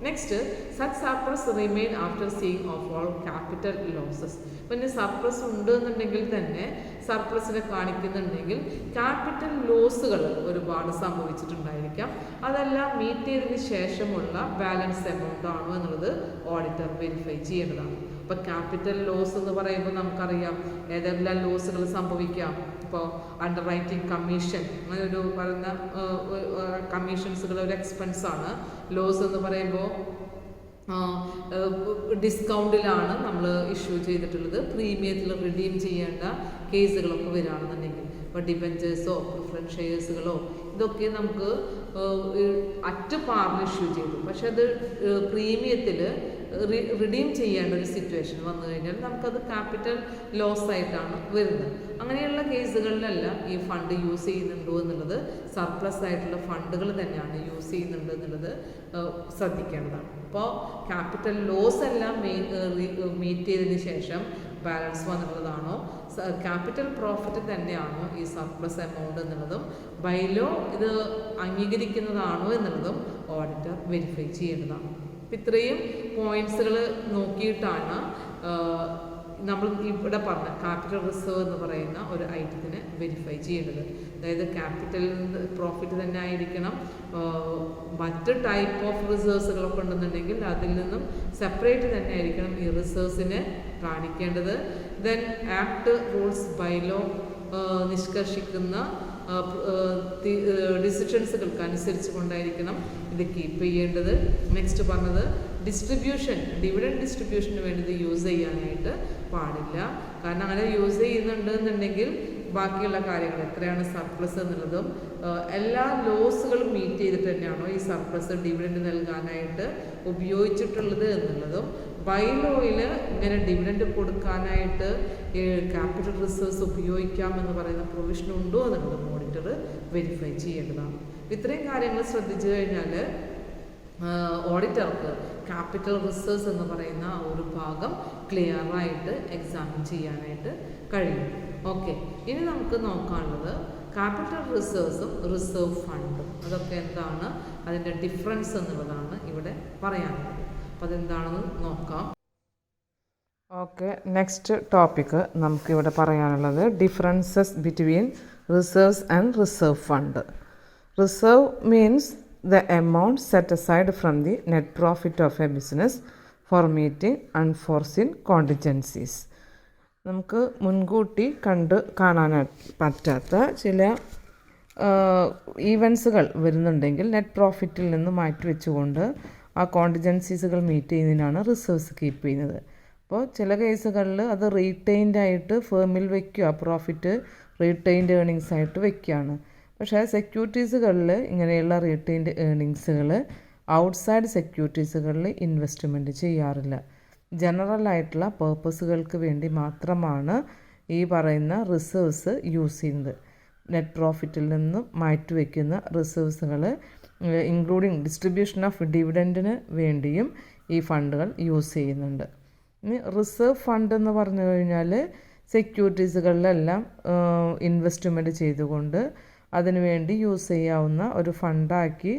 next, such surplus remain after seeing off all capital losses. പിന്നെ സർപ്ലസ് ഉണ്ട് എന്നുണ്ടെങ്കിൽ തന്നെ സർപ്ലസിനെ കാണിക്കുന്നുണ്ടെങ്കിൽ ക്യാപിറ്റൽ ലോസുകൾ ഒരുപാട് സംഭവിച്ചിട്ടുണ്ടായിരിക്കാം. അതെല്ലാം മീറ്റ് ചെയ്തതിന് ശേഷമുള്ള ബാലൻസ് എമൗണ്ട് ആണോ എന്നുള്ളത് ഓഡിറ്റർ വെരിഫൈ ചെയ്യേണ്ടതാണ്. ഇപ്പോൾ ക്യാപിറ്റൽ ലോസ് എന്ന് പറയുമ്പോൾ നമുക്കറിയാം ഏതെല്ലാം ലോസുകൾ സംഭവിക്കാം. ഇപ്പോൾ അണ്ടർ റൈറ്റിംഗ് കമ്മീഷൻ, അങ്ങനെ ഒരു പറയുന്ന കമ്മീഷൻസുകൾ ഒരു എക്സ്പെൻസാണ്. ലോസ് എന്ന് പറയുമ്പോൾ ഡിസ്കൗണ്ടിലാണ് നമ്മൾ ഇഷ്യൂ ചെയ്തിട്ടുള്ളത്, പ്രീമിയത്തിൽ റിഡീം ചെയ്യേണ്ട കേസുകളൊക്കെ വരികയാണെന്നുണ്ടെങ്കിൽ, ഇപ്പോൾ ഡിബെഞ്ചേഴ്സോ പ്രിഫറൻസ് ഷെയർസുകളോ ഇതൊക്കെ നമുക്ക് അറ്റ് പാറിൽ ഇഷ്യൂ ചെയ്തു, പക്ഷെ അത് പ്രീമിയത്തിൽ റിഡീം ചെയ്യേണ്ട ഒരു സിറ്റുവേഷൻ വന്നു കഴിഞ്ഞാൽ നമുക്കത് ക്യാപിറ്റൽ ലോസ് ആയിട്ടാണ് വരുന്നത്. അങ്ങനെയുള്ള കേസുകളിലെല്ലാം ഈ ഫണ്ട് യൂസ് ചെയ്യുന്നുണ്ടോ എന്നുള്ളത്, സർപ്ലസ് ആയിട്ടുള്ള ഫണ്ടുകൾ തന്നെയാണ് യൂസ് ചെയ്യുന്നുണ്ട് എന്നുള്ളത് ശ്രദ്ധിക്കേണ്ടതാണ്. അപ്പോൾ ക്യാപിറ്റൽ ലോസ് എല്ലാം മീറ്റ് ചെയ്തതിന് ശേഷം ബാലൻസ് വന്നിട്ടുള്ളതാണോ, ക്യാപിറ്റൽ പ്രോഫിറ്റ് തന്നെയാണോ ഈ സർപ്ലസ് എമൗണ്ട് എന്നുള്ളതും ബൈലോ ഇത് അംഗീകരിക്കുന്നതാണോ എന്നുള്ളതും ഓഡിറ്റർ വെരിഫൈ ചെയ്യേണ്ടതാണ്. ഇത്രയും പോയിന്റ്സുകൾ നോക്കിയിട്ടാണ് നമ്മൾ ഇവിടെ പറഞ്ഞ ക്യാപിറ്റൽ റിസർവ് എന്ന് പറയുന്ന ഒരു ഐറ്റത്തിനെ വെരിഫൈ ചെയ്യേണ്ടത്. അതായത് ക്യാപിറ്റൽ പ്രോഫിറ്റ് തന്നെ ആയിരിക്കണം, മറ്റ് ടൈപ്പ് ഓഫ് റിസർവ്സുകളൊക്കെ ഉണ്ടെന്നുണ്ടെങ്കിൽ അതിൽ നിന്നും സെപ്പറേറ്റ് തന്നെ ആയിരിക്കണം ഈ റിസർവ്സിനെ കാണിക്കേണ്ടത്. ദെൻ ആക്ട്, റൂൾസ്, ബൈലോ നിഷ്കർഷിക്കുന്ന ഡിസിഷൻസുകൾക്ക് അനുസരിച്ച് കൊണ്ടായിരിക്കണം ഇത് കീപ്പ് ചെയ്യേണ്ടത്. നെക്സ്റ്റ് പറഞ്ഞത് ഡിസ്ട്രിബ്യൂഷൻ, ഡിവിഡൻഡ് ഡിസ്ട്രിബ്യൂഷന് വേണ്ടി ഇത് യൂസ് ചെയ്യാനായിട്ട് പാടില്ല. കാരണം അങ്ങനെ യൂസ് ചെയ്യുന്നുണ്ട് എന്നുണ്ടെങ്കിൽ ബാക്കിയുള്ള കാര്യങ്ങൾ എത്രയാണ് സർപ്ലസ് എന്നുള്ളതും എല്ലാ ലോസുകളും മീറ്റ് ചെയ്തിട്ട് തന്നെയാണോ ഈ സർപ്ലസ് ഡിവിഡൻഡ് നൽകാനായിട്ട് ഉപയോഗിച്ചിട്ടുള്ളത് എന്നുള്ളതും, ബൈലോയിൽ ഇങ്ങനെ ഡിവിഡൻഡ് കൊടുക്കാനായിട്ട് ക്യാപിറ്റൽ റിസർവ്സ് ഉപയോഗിക്കാമെന്ന് പറയുന്ന പ്രൊവിഷൻ ഉണ്ടോ എന്നുള്ളത് ഓഡിറ്റർ വെരിഫൈ ചെയ്യേണ്ടതാണ്. ഇത്രയും കാര്യങ്ങൾ ശ്രദ്ധിച്ചു കഴിഞ്ഞാൽ ഓഡിറ്റർക്ക് ക്യാപിറ്റൽ റിസർവ്സ് എന്ന് പറയുന്ന ആ ഒരു ഭാഗം ക്ലിയറായിട്ട് എക്സാമിൻ ചെയ്യാനായിട്ട് കഴിയും. ഓക്കെ, ഇനി നമുക്ക് നോക്കാനുള്ളത് ക്യാപിറ്റൽ റിസർവ്സും റിസർവ് ഫണ്ടും. അതൊക്കെ എന്താണ്, അതിൻ്റെ ഡിഫറൻസ് എന്നുള്ളതാണ് ഇവിടെ പറയാനുള്ളത്. അപ്പോൾ അതെന്താണെന്ന് നോക്കാം. ഓക്കെ, നെക്സ്റ്റ് ടോപ്പിക്ക് നമുക്കിവിടെ പറയാനുള്ളത് differences between reserves and reserve fund. Reserve means the amount set aside from the net profit of a business for meeting unforeseen contingencies. നമുക്ക് മുൻകൂട്ടി കാണാൻ പറ്റാത്ത ചില ഈവൻസുകൾ വരുന്നുണ്ടെങ്കിൽ നെറ്റ് പ്രോഫിറ്റിൽ നിന്ന് മാറ്റി വെച്ചുകൊണ്ട് ആ കോണ്ടിജൻസീസുകൾ മീറ്റ് ചെയ്യുന്നതിനാണ് റിസർവ്സ് കീപ്പ് ചെയ്യുന്നത്. അപ്പോൾ ചില കേസുകളിൽ അത് റീറ്റെയിൻഡ് ആയിട്ട് ഫേമിൽ വയ്ക്കുക, പ്രോഫിറ്റ് റീറ്റെയിൻഡ് ഏർണിങ്സ് ആയിട്ട് വയ്ക്കുകയാണ്. പക്ഷേ സെക്യൂരിറ്റീസുകളിൽ ഇങ്ങനെയുള്ള റീറ്റെയിൻഡ് ഏർണിങ്സുകൾ ഔട്ട്സൈഡ് സെക്യൂരിറ്റീസുകളിൽ ഇൻവെസ്റ്റ്മെൻറ്റ് ചെയ്യാറില്ല. ജനറൽ ആയിട്ടുള്ള പേർപ്പസുകൾക്ക് വേണ്ടി മാത്രമാണ് ഈ പറയുന്ന റിസർവ്സ് യൂസ് ചെയ്യുന്നത്. നെറ്റ് പ്രോഫിറ്റിൽ നിന്നും മാറ്റിവെക്കുന്ന റിസർവ്സുകൾ ഇൻക്ലൂഡിങ് ഡിസ്ട്രിബ്യൂഷൻ ഓഫ് ഡിവിഡൻറ്റിന് വേണ്ടിയും ഈ ഫണ്ടുകൾ യൂസ് ചെയ്യുന്നുണ്ട്. ഇനി റിസർവ് ഫണ്ട് എന്ന് പറഞ്ഞു കഴിഞ്ഞാൽ സെക്യൂരിറ്റീസുകളിലെല്ലാം ഇൻവെസ്റ്റ്മെൻറ്റ് ചെയ്തുകൊണ്ട് അതിനുവേണ്ടി യൂസ് ചെയ്യാവുന്ന ഒരു ഫണ്ടാക്കി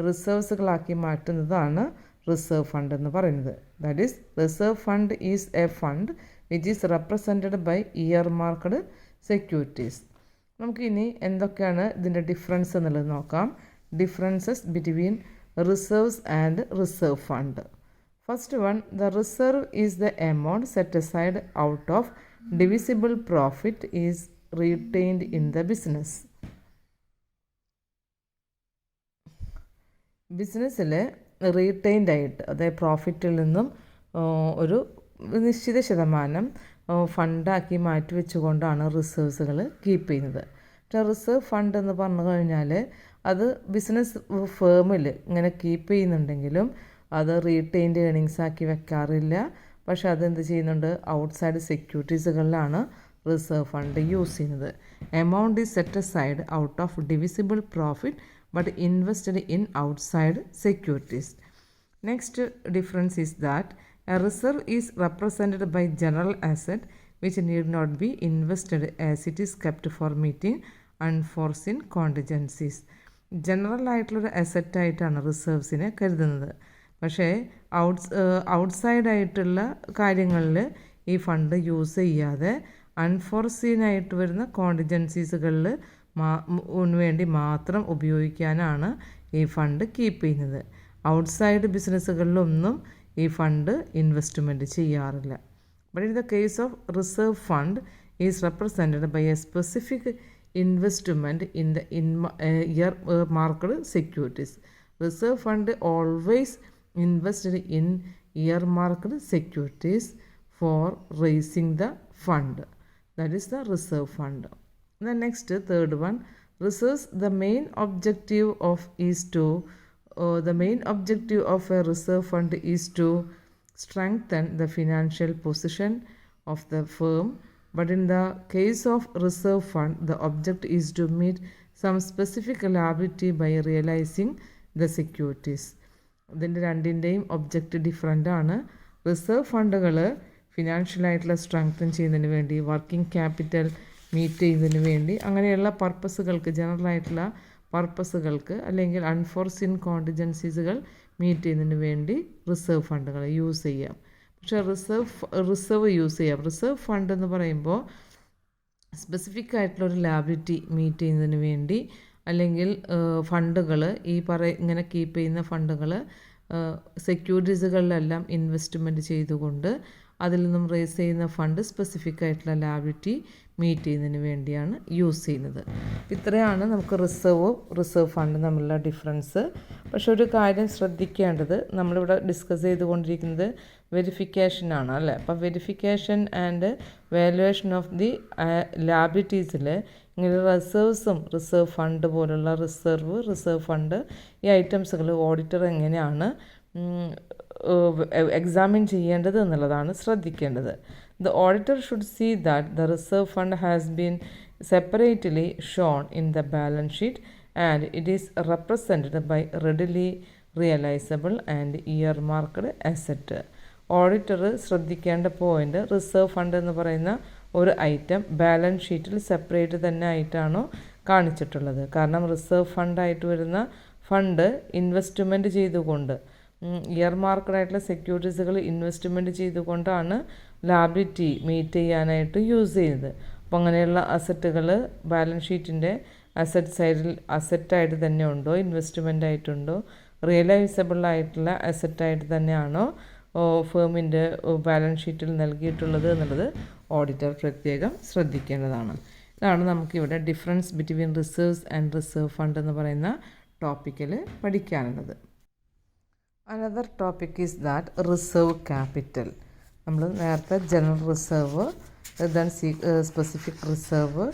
റിസർവ്സുകളാക്കി മാറ്റുന്നതാണ് റിസർവ് ഫണ്ട് എന്ന് പറയുന്നത്. That is reserve fund is a fund which is represented by earmarked securities. നമുക്കിനി എന്തൊക്കെയാണ് ഇതിൻ്റെ ഡിഫറൻസ് എന്നുള്ളത് നോക്കാം. Differences between reserves and reserve fund. First one, the reserve is the amount set aside out of divisible profit is retained in the business. ബിസിനസ്സിൽ retained ആയിട്ട്, അതായത് പ്രോഫിറ്റിൽ നിന്നും ഒരു നിശ്ചിത ശതമാനം ഫണ്ടാക്കി മാറ്റി വെച്ചുകൊണ്ടാണ് റിസർവ്സുകൾ കീപ്പ് ചെയ്യുന്നത്. പക്ഷേ റിസർവ് ഫണ്ട് എന്ന് പറഞ്ഞു കഴിഞ്ഞാൽ അത് ബിസിനസ് ഫേമിൽ ഇങ്ങനെ കീപ്പ് ചെയ്യുന്നുണ്ടെങ്കിലും അത് റീറ്റെയിൻഡ് ഏർണിങ്സ് ആക്കി വെക്കാറില്ല. പക്ഷേ അതെന്ത് ചെയ്യുന്നുണ്ട്, ഔട്ട്സൈഡ് സെക്യൂരിറ്റീസുകളിലാണ് റിസർവ് ഫണ്ട് യൂസ് ചെയ്യുന്നത്. Amount is set aside out of divisible profit but invested in outside securities. Next difference is that a reserve is represented by general asset which need not be invested as it is kept for meeting unforeseen contingencies. General ആയിട്ടുള്ളൊരു അസറ്റായിട്ടാണ് റിസർവ്സിനെ കരുതുന്നത്. പക്ഷേ outside ആയിട്ടുള്ള കാര്യങ്ങളിൽ ഈ fund use ചെയ്യാതെ unforeseen ആയിട്ട് വരുന്ന കോണ്ടിജൻസീസുകളിൽ വേണ്ടി മാത്രം ഉപയോഗിക്കാനാണ് ഈ ഫണ്ട് കീപ്പ് ചെയ്യുന്നത്. ഔട്ട്സൈഡ് ബിസിനസ്സുകളിലൊന്നും ഈ ഫണ്ട് ഇൻവെസ്റ്റ്മെൻറ്റ് ചെയ്യാറില്ല. But in the case of reserve fund is represented by a specific investment in the earmarked securities. Reserve fund always invested in earmarked securities for raising the fund. That is the reserve fund. The next, third one, reserves, the main objective of a reserve fund is to strengthen the financial position of the firm. But in the case of reserve fund, the object is to meet some specific liability by realizing the securities. ഇതിൻ്റെ രണ്ടിൻ്റെയും object different ആണ്. Reserve ഫണ്ടുകൾ ഫിനാൻഷ്യലായിട്ടുള്ള strengthen ചെയ്യുന്നതിന് വേണ്ടി, working capital meet ചെയ്യുന്നതിന് വേണ്ടി, അങ്ങനെയുള്ള പർപ്പസുകൾക്ക്, ജനറലായിട്ടുള്ള പർപ്പസുകൾക്ക് അല്ലെങ്കിൽ അൺഫോർസീൻ കോണ്ടിജൻസീസുകൾ മീറ്റ് ചെയ്യുന്നതിന് വേണ്ടി റിസർവ് ഫണ്ടുകൾ യൂസ് ചെയ്യാം. പക്ഷേ റിസർവ് യൂസ് ചെയ്യാം. റിസർവ് ഫണ്ട് എന്ന് പറയുമ്പോൾ സ്പെസിഫിക് ആയിട്ടുള്ളൊരു ലാബിലിറ്റി മീറ്റ് ചെയ്യുന്നതിന് വേണ്ടി, അല്ലെങ്കിൽ ഫണ്ടുകൾ ഇങ്ങനെ കീപ്പ് ചെയ്യുന്ന ഫണ്ടുകൾ സെക്യൂരിറ്റീസുകളിലെല്ലാം ഇൻവെസ്റ്റ്മെൻറ്റ് ചെയ്തുകൊണ്ട് അതിൽ നിന്നും റേസ് ചെയ്യുന്ന ഫണ്ട് സ്പെസിഫിക് ആയിട്ടുള്ള ലാബിലിറ്റി മീറ്റ് ചെയ്യുന്നതിന് വേണ്ടിയാണ് യൂസ് ചെയ്യുന്നത്. ഇത്രയാണ് നമുക്ക് റിസർവ് ഫണ്ട് തമ്മിലുള്ള ഡിഫറൻസ്. പക്ഷെ ഒരു കാര്യം ശ്രദ്ധിക്കേണ്ടത്, നമ്മളിവിടെ ഡിസ്കസ് ചെയ്തുകൊണ്ടിരിക്കുന്നത് വെരിഫിക്കേഷനാണ് അല്ലേ. അപ്പോൾ verification and valuation of the ലാബിലിറ്റീസിൽ ഇങ്ങനെ റിസർവ് ഫണ്ട് പോലുള്ള റിസർവ് ഫണ്ട് ഈ ഐറ്റംസുകൾ ഓഡിറ്റർ എങ്ങനെയാണ് എക്സാമിൻ ചെയ്യേണ്ടത് എന്നുള്ളതാണ് ശ്രദ്ധിക്കേണ്ടത്. The auditor should see that the reserve fund has been separately shown in the balance sheet and it is represented by readily realisable and year marked asset. Auditor ശ്രദ്ധിക്കേണ്ട point, reserve fund എന്ന് പറയുന്ന ഒരു item balance ഷീറ്റിൽ separate തന്നെ ആയിട്ടാണോ കാണിച്ചിട്ടുള്ളത്. കാരണം reserve ഫണ്ടായിട്ട് വരുന്ന ഫണ്ട് ഇൻവെസ്റ്റ്മെൻറ്റ് ചെയ്തുകൊണ്ട് ഇയർ മാർക്കഡ് ആയിട്ടുള്ള സെക്യൂരിറ്റീസുകൾ ഇൻവെസ്റ്റ്മെൻറ്റ് ചെയ്തുകൊണ്ടാണ് ലാബിലിറ്റി മീറ്റ് ചെയ്യാനായിട്ട് യൂസ് ചെയ്യുന്നത്. അപ്പോൾ അങ്ങനെയുള്ള അസറ്റുകൾ ബാലൻസ് ഷീറ്റിൻ്റെ അസറ്റ് സൈഡിൽ അസറ്റായിട്ട് തന്നെ ഉണ്ടോ, ഇൻവെസ്റ്റ്മെൻ്റ് ആയിട്ടുണ്ടോ, റിയലൈസബിൾ ആയിട്ടുള്ള അസറ്റായിട്ട് തന്നെയാണോ ഫേമിൻ്റെ ബാലൻസ് ഷീറ്റിൽ നൽകിയിട്ടുള്ളത് എന്നുള്ളത് ഓഡിറ്റർ പ്രത്യേകം ശ്രദ്ധിക്കേണ്ടതാണ്. ഇതാണ് നമുക്കിവിടെ difference between reserves and reserve fund എന്ന് പറയുന്ന ടോപ്പിക്കിൽ പഠിക്കാനുള്ളത്. Another topic is that reserve capital. നമ്മൾ നേരത്തെ general reserve, then specific reserve,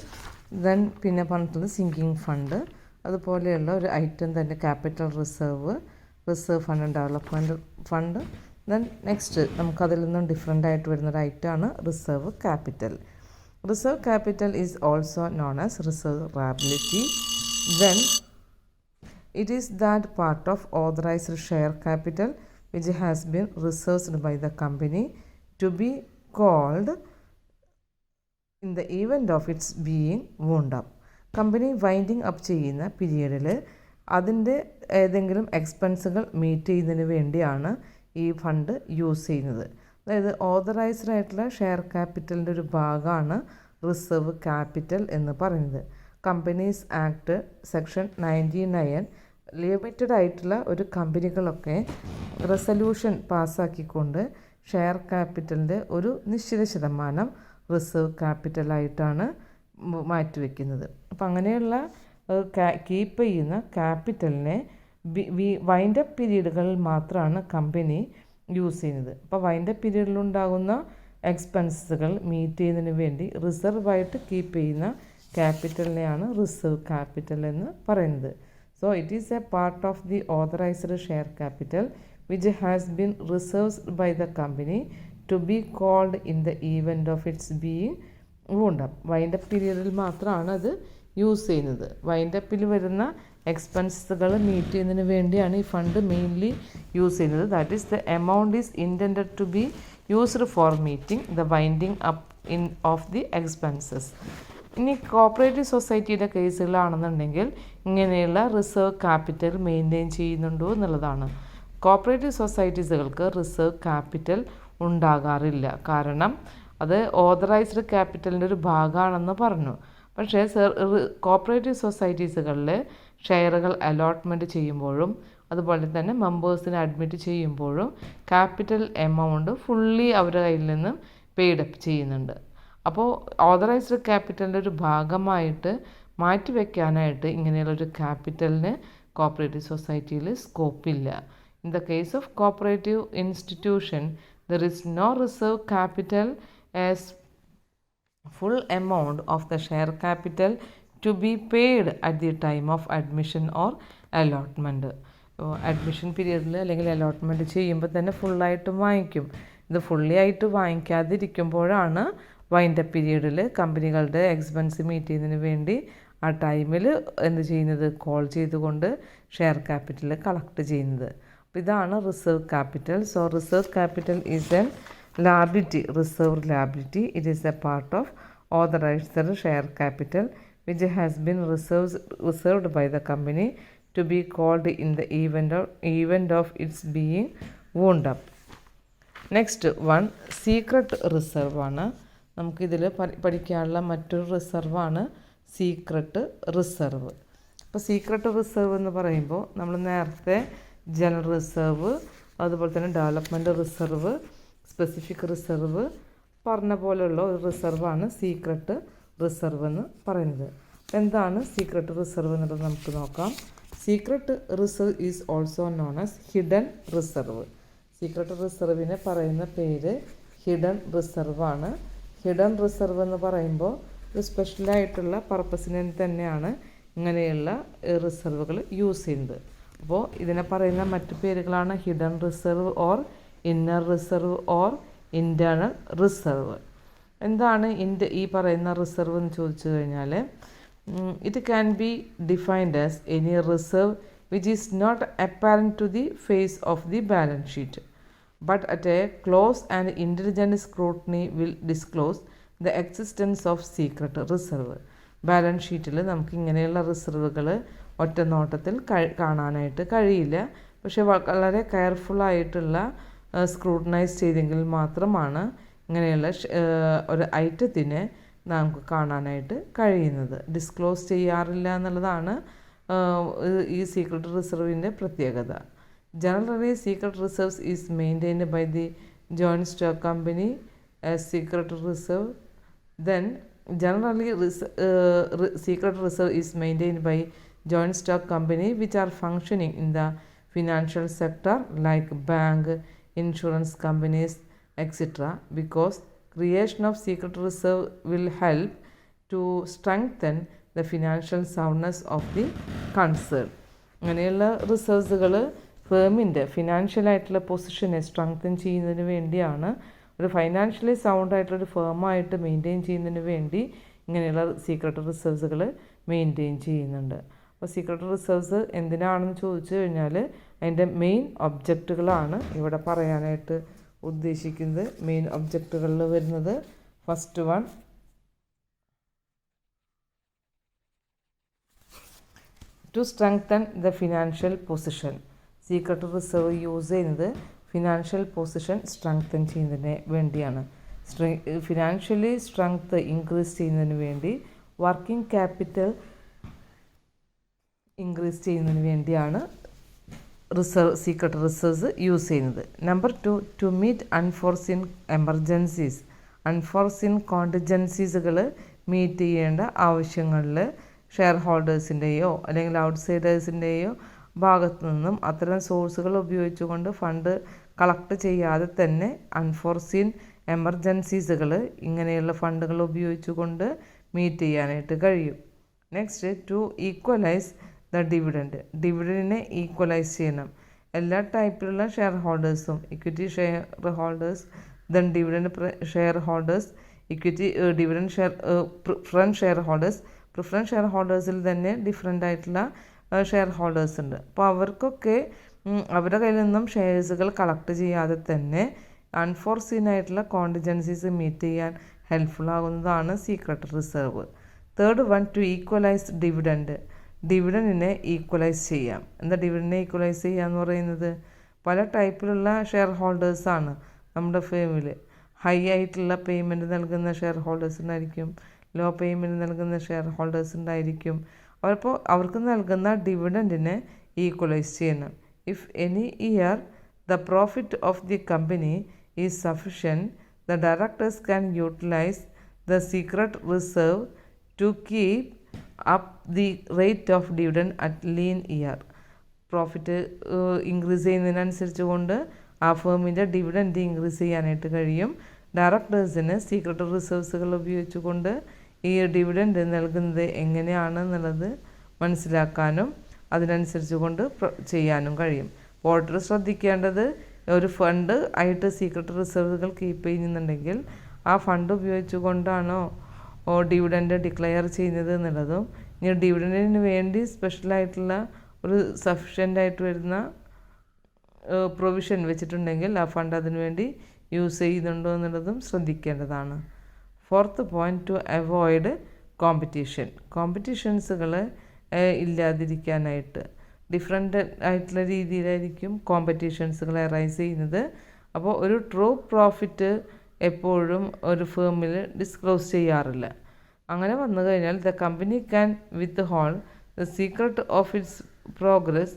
then പിന്നെ പറഞ്ഞിട്ടുള്ളത് സിങ്കിങ് ഫണ്ട്, അതുപോലെയുള്ള ഒരു ഐറ്റം തന്നെ capital reserve, reserve fund and development fund. Then next നമുക്കതിൽ നിന്നും ഡിഫറെൻ്റ് ആയിട്ട് വരുന്നൊരു ഐറ്റമാണ് reserve capital. Reserve capital is also known as reserve liability. Then it is that part of authorized share capital which has been reserved by the company to be called in the event of its being wound up. Company winding up ചെയ്യുന്ന പീരീഡിൽ അതിൻ്റെ ഏതെങ്കിലും എക്സ്പെൻസുകൾ meet ചെയ്യുന്നതിന് വേണ്ടിയാണ് ഈ fund use ചെയ്യുന്നത്. അതായത് authorised ആയിട്ടുള്ള ഷെയർ ക്യാപിറ്റലിൻ്റെ ഒരു ഭാഗമാണ് റിസർവ് ക്യാപിറ്റൽ എന്ന് പറയുന്നത്. കമ്പനീസ് ആക്ട് സെക്ഷൻ 99 ലിമിറ്റഡ് ആയിട്ടുള്ള ഒരു കമ്പനികളൊക്കെ റെസൊല്യൂഷൻ പാസ്സാക്കിക്കൊണ്ട് ഷെയർ ക്യാപിറ്റലിൻ്റെ ഒരു നിശ്ചിത ശതമാനം റിസർവ് ക്യാപിറ്റലായിട്ടാണ് മാറ്റിവെക്കുന്നത്. അപ്പം അങ്ങനെയുള്ള കീപ്പ് ചെയ്യുന്ന ക്യാപിറ്റലിനെ വൈൻഡപ്പ് പീരീഡുകളിൽ മാത്രമാണ് കമ്പനി യൂസ് ചെയ്യുന്നത്. അപ്പോൾ വൈൻഡപ്പ് പീരീഡിലുണ്ടാകുന്ന എക്സ്പെൻസുകൾ മീറ്റ് ചെയ്യുന്നതിന് വേണ്ടി റിസർവായിട്ട് കീപ്പ് ചെയ്യുന്ന ക്യാപിറ്റലിനെയാണ് റിസർവ് ക്യാപിറ്റൽ എന്ന് പറയുന്നത്. So it is a part of the authorized share capital which has been reserved by the company to be called in the event of its being wound up. Wind up പീരീഡിൽ മാത്രമാണ് അത് use ചെയ്യുന്നത്. വൈൻഡപ്പിൽ വരുന്ന എക്സ്പെൻസുകൾ meet ചെയ്യുന്നതിന് വേണ്ടിയാണ് ഈ fund mainly use ചെയ്യുന്നത്. That is the amount is intended to be used for meeting the winding up of the expenses. ഇനി കോപ്പറേറ്റീവ് സൊസൈറ്റിയുടെ കേസുകളാണെന്നുണ്ടെങ്കിൽ ഇങ്ങനെയുള്ള റിസർവ് ക്യാപിറ്റൽ മെയിൻറ്റെയിൻ ചെയ്യുന്നുണ്ടോ എന്നുള്ളതാണ്. കോപ്പറേറ്റീവ് സൊസൈറ്റീസുകൾക്ക് റിസർവ് ക്യാപിറ്റൽ ഉണ്ടാകാറില്ല. കാരണം അത് ഓതറൈസ്ഡ് ക്യാപിറ്റലിൻ്റെ ഒരു ഭാഗമാണെന്ന് പറഞ്ഞു. പക്ഷേ കോപ്പറേറ്റീവ് സൊസൈറ്റീസുകളിൽ ഷെയറുകൾ അലോട്ട്മെൻറ്റ് ചെയ്യുമ്പോഴും അതുപോലെ തന്നെ മെമ്പേഴ്സിനെ അഡ്മിറ്റ് ചെയ്യുമ്പോഴും ക്യാപിറ്റൽ എമൗണ്ട് ഫുള്ളി അവരുടെ കയ്യിൽ നിന്ന് പെയ്ഡപ്പ് ചെയ്യുന്നുണ്ട്. അപ്പോൾ ഓതറൈസ്ഡ് ക്യാപിറ്റലിൻ്റെ ഒരു ഭാഗമായിട്ട് മാറ്റിവെക്കാനായിട്ട് ഇങ്ങനെയുള്ളൊരു ക്യാപിറ്റലിന് കോപ്പറേറ്റീവ് സൊസൈറ്റിയിൽ സ്കോപ്പില്ല. In the case of cooperative institution there is no reserve capital as full amount of the share capital to be paid at the time of admission or allotment. Admission പീരീഡിൽ അല്ലെങ്കിൽ allotment ചെയ്യുമ്പോൾ തന്നെ ഫുള്ളായിട്ട് വാങ്ങിക്കും. ഇത് fully ആയിട്ട് വാങ്ങിക്കാതിരിക്കുമ്പോഴാണ് wind up പീരീഡിൽ കമ്പനികളുടെ എക്സ്പെൻസ് മീറ്റ് ചെയ്യുന്നതിന് വേണ്ടി ആ ടൈമിൽ എന്ത് ചെയ്യുന്നത്, കോൾ ചെയ്തുകൊണ്ട് ഷെയർ ക്യാപിറ്റൽ കളക്ട് ചെയ്യുന്നത്. അപ്പോൾ ഇതാണ് reserve capital. So reserve capital is N liability, reserve liability. It is a part of authorized share capital which has been reserved by the company to be called in the event of its being wound up. Next one, secret reserve ആണ്. നമുക്കിതിൽ പഠിക്കാനുള്ള മറ്റൊരു റിസർവാണ് secret reserve. അപ്പോൾ secret reserve എന്ന് പറയുമ്പോൾ നമ്മൾ നേരത്തെ general reserve, അതുപോലെ തന്നെ ഡെവലപ്മെൻറ്റ് റിസർവ്, സ്പെസിഫിക് റിസർവ് പറഞ്ഞ പോലെയുള്ള ഒരു റിസർവാണ് സീക്രട്ട് റിസർവ് എന്ന് പറയുന്നത്. എന്താണ് സീക്രട്ട് റിസർവ് എന്നുള്ളത് നമുക്ക് നോക്കാം. Secret reserve is also known as hidden reserve. Secret റിസർവിനെ പറയുന്ന പേര് ഹിഡൻ റിസർവാണ്. ഹിഡൻ റിസർവ് എന്ന് പറയുമ്പോൾ ഒരു സ്പെഷ്യലായിട്ടുള്ള പർപ്പസിന് തന്നെയാണ് ഇങ്ങനെയുള്ള റിസർവുകൾ യൂസ് ചെയ്യുന്നത്. അപ്പോൾ ഇതിനെ പറയുന്ന മറ്റു പേരുകളാണ് hidden reserve or inner reserve or internal reserve. എന്താണ് ഈ പറയുന്ന റിസർവ് എന്ന് ചോദിച്ചു കഴിഞ്ഞാൽ it can be defined as any reserve which is not apparent to the face of the balance sheet, but at a close and intelligent scrutiny will disclose the existence of secret reserve. Balance ഷീറ്റിൽ നമുക്ക് ഇങ്ങനെയുള്ള റിസർവുകൾ ഒറ്റ നോട്ടത്തിൽ കാണാനായിട്ട് കഴിയില്ല. പക്ഷെ വളരെ കെയർഫുള്ളായിട്ടുള്ള scrutinise ചെയ്തെങ്കിൽ മാത്രമാണ് ഇങ്ങനെയുള്ള ഒരു ഐറ്റത്തിനെ നമുക്ക് കാണാനായിട്ട് കഴിയുന്നത്. ഡിസ്ക്ലോസ് ചെയ്യാറില്ല എന്നുള്ളതാണ് ഈ സീക്രട്ട് റിസർവിൻ്റെ പ്രത്യേകത. Generally, secret reserves is maintained by the joint stock company as secret reserve. Then, generally, secret reserve is maintained by joint stock company which are functioning in the financial sector like bank, insurance companies, etc. Because creation of secret reserve will help to strengthen the financial soundness of the concern. അങ്ങനെയുള്ള റിസർവ്സുകൾ ഫേമിൻ്റെ ഫിനാൻഷ്യലായിട്ടുള്ള പൊസിഷനെ strengthen ചെയ്യുന്നതിന് വേണ്ടിയാണ്, ഒരു financially സൗണ്ടായിട്ടുള്ളൊരു ഫേമായിട്ട് maintain ചെയ്യുന്നതിന് വേണ്ടി ഇങ്ങനെയുള്ള secret റിസർവ്സുകൾ maintain ചെയ്യുന്നുണ്ട്. അപ്പോൾ സീക്രട്ട് റിസർവ്സ് എന്തിനാണെന്ന് ചോദിച്ചു കഴിഞ്ഞാൽ അതിൻ്റെ മെയിൻ ഒബ്ജക്റ്റുകളാണ് ഇവിടെ പറയാനായിട്ട് ഉദ്ദേശിക്കുന്നത്. മെയിൻ ഒബ്ജക്റ്റുകളിൽ വരുന്നത് first one, to strengthen the financial position. Secret reserve use ചെയ്യുന്നത് ഫിനാൻഷ്യൽ പൊസിഷൻ സ്ട്രെങ്തൻ ചെയ്യുന്നതിന് വേണ്ടിയാണ്. ഫിനാൻഷ്യലി സ്ട്രെങ്ത് ഇൻക്രീസ് ചെയ്യുന്നതിന് വേണ്ടി, വർക്കിംഗ് ക്യാപിറ്റൽ ഇൻക്രീസ് ചെയ്യുന്നതിന് വേണ്ടിയാണ് സീക്രട്ട് റിസർവ്സ് യൂസ് ചെയ്യുന്നത്. Number 2, to meet unforeseen emergencies. Unforeseen കോണ്ടിജൻസീസുകൾ മീറ്റ് ചെയ്യേണ്ട ആവശ്യങ്ങളിൽ ഷെയർ ഹോൾഡേഴ്സിൻ്റെയോ അല്ലെങ്കിൽ ഔട്ട്സൈഡേഴ്സിൻ്റെയോ ഭാഗത്തു നിന്നും അത്തരം സോഴ്സുകൾ ഉപയോഗിച്ചുകൊണ്ട് ഫണ്ട് കളക്ട് ചെയ്യാതെ തന്നെ അൺഫോർസീൻ എമർജൻസീസുകൾ ഇങ്ങനെയുള്ള ഫണ്ടുകൾ ഉപയോഗിച്ചുകൊണ്ട് മീറ്റ് ചെയ്യാനായിട്ട് കഴിയും. Next, to equalise the dividend. ഡിവിഡൻഡിനെ ഈക്വലൈസ് ചെയ്യണം. എല്ലാ ടൈപ്പിലുള്ള ഷെയർ ഹോൾഡേഴ്സും, equity shareholders, then dividend shareholders, equity dividend preference shareholders. Preference share ഹോൾഡേഴ്സിൽ തന്നെ ഡിഫറെൻ്റ് ആയിട്ടുള്ള ഷെയർ ഹോൾഡേഴ്സ് ഉണ്ട്. അപ്പോൾ അവർക്കൊക്കെ അവരുടെ കയ്യിൽ നിന്നും ഷെയർസുകൾ കളക്ട് ചെയ്യാതെ തന്നെ അൺഫോർസീൻ ആയിട്ടുള്ള കോണ്ടിജൻസീസ് മീറ്റ് ചെയ്യാൻ ഹെൽപ്ഫുൾ ആകുന്നതാണ് secret reserve. Third one, to equalise dividend. ഡിവിഡൻഡിനെ ഈക്വലൈസ് ചെയ്യാം. എന്താ ഡിവിഡൻഡിനെ ഈക്വലൈസ് ചെയ്യുക എന്ന് പറയുന്നത്? പല ടൈപ്പിലുള്ള ഷെയർ ഹോൾഡേഴ്സാണ് നമ്മുടെ ഫേമിൽ. ഹൈ ആയിട്ടുള്ള പേയ്മെൻറ്റ് നൽകുന്ന ഷെയർ ഹോൾഡേഴ്സ് ഉണ്ടായിരിക്കും, ലോ പേയ്മെൻറ്റ് നൽകുന്ന ഷെയർ ഹോൾഡേഴ്സ് ഉണ്ടായിരിക്കും. അപ്പോൾ അവർക്ക് നൽകുന്ന ഡിവിഡൻഡിനെ ഈക്വലൈസ് ചെയ്യണം. If any year the profit of the company is sufficient, the directors can utilise the secret reserve to keep up the rate of dividend at lean year. Profit increase ചെയ്യുന്നതിനനുസരിച്ച് കൊണ്ട് ആ ഫേമിൻ്റെ dividend increase ചെയ്യാനായിട്ട് കഴിയും. ഡയറക്ടേഴ്സിന് secret റിസർവ്സുകൾ ഉപയോഗിച്ചുകൊണ്ട് ഈ dividend നൽകുന്നത് എങ്ങനെയാണെന്നുള്ളത് മനസ്സിലാക്കാനും അതിനനുസരിച്ച് കൊണ്ട് ചെയ്യാനും കഴിയും. ഓഡിറ്റർ ശ്രദ്ധിക്കേണ്ടത്, ഒരു ഫണ്ട് ആയിട്ട് സീക്രട്ട് റിസർവുകൾ കീപ്പ് ചെയ്യുന്നുണ്ടെങ്കിൽ ആ ഫണ്ട് ഉപയോഗിച്ചുകൊണ്ടാണോ ഡിവിഡൻഡ് ഡിക്ലെയർ ചെയ്യുന്നത് എന്നുള്ളതും, ഇനി ഡിവിഡൻഡിന് വേണ്ടി സ്പെഷ്യലായിട്ടുള്ള ഒരു സഫിഷ്യൻ്റ് ആയിട്ട് വരുന്ന പ്രൊവിഷൻ വെച്ചിട്ടുണ്ടെങ്കിൽ ആ ഫണ്ട് അതിനു വേണ്ടി യൂസ് ചെയ്യുന്നുണ്ടോ എന്നുള്ളതും ശ്രദ്ധിക്കേണ്ടതാണ്. Fourth point, to avoid competition. കോമ്പറ്റീഷൻസുകൾ ഇല്ലാതിരിക്കാനായിട്ട് ഡിഫറെൻ്റ് ആയിട്ടുള്ള രീതിയിലായിരിക്കും കോമ്പറ്റീഷൻസുകൾ അറൈസ് ചെയ്യുന്നത്. അപ്പോൾ ഒരു ട്രൂ പ്രോഫിറ്റ് എപ്പോഴും ഒരു ഫേമിൽ ഡിസ്ക്ലോസ് ചെയ്യാറില്ല. അങ്ങനെ വന്നു കഴിഞ്ഞാൽ the company can with hold the secret of its progress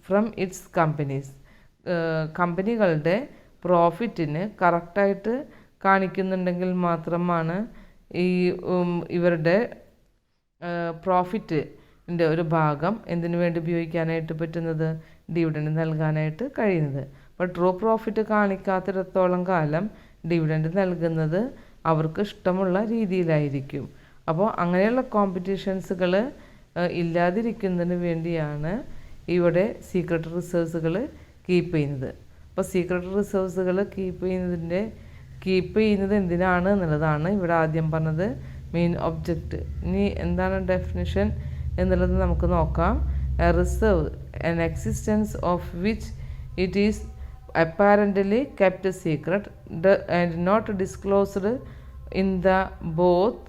from it's companies. കമ്പനികളുടെ പ്രോഫിറ്റിന് കറക്റ്റായിട്ട് കാണിക്കുന്നുണ്ടെങ്കിൽ മാത്രമാണ് ഈ ഇവരുടെ പ്രോഫിറ്റിൻ്റെ ഒരു ഭാഗം എന്തിനു വേണ്ടി ഉപയോഗിക്കാനായിട്ട് പറ്റുന്നത്, ഡിവിഡൻഡ് നൽകാനായിട്ട് കഴിയുന്നത്. അപ്പോൾ ട്രൂ പ്രോഫിറ്റ് കാണിക്കാത്തിടത്തോളം കാലം ഡിവിഡൻഡ് നൽകുന്നത് അവർക്ക് ഇഷ്ടമുള്ള രീതിയിലായിരിക്കും. അപ്പോൾ അങ്ങനെയുള്ള കോമ്പറ്റീഷൻസുകൾ ഇല്ലാതിരിക്കുന്നതിന് വേണ്ടിയാണ് ഇവിടെ സീക്രട്ട് റിസർവ്സുകൾ കീപ്പ് ചെയ്യുന്നത്. അപ്പോൾ സീക്രട്ട് റിസർവ്സുകൾ കീപ്പ് ചെയ്യുന്നത് എന്തിനാണ് എന്നുള്ളതാണ് ഇവിടെ ആദ്യം പറഞ്ഞത് മെയിൻ ഒബ്ജക്റ്റ്. ഇനി എന്താണ് ഡെഫിനിഷൻ എന്നുള്ളത് നമുക്ക് നോക്കാം. a reserve, an existence of which it is apparently kept secret and not disclosed in the both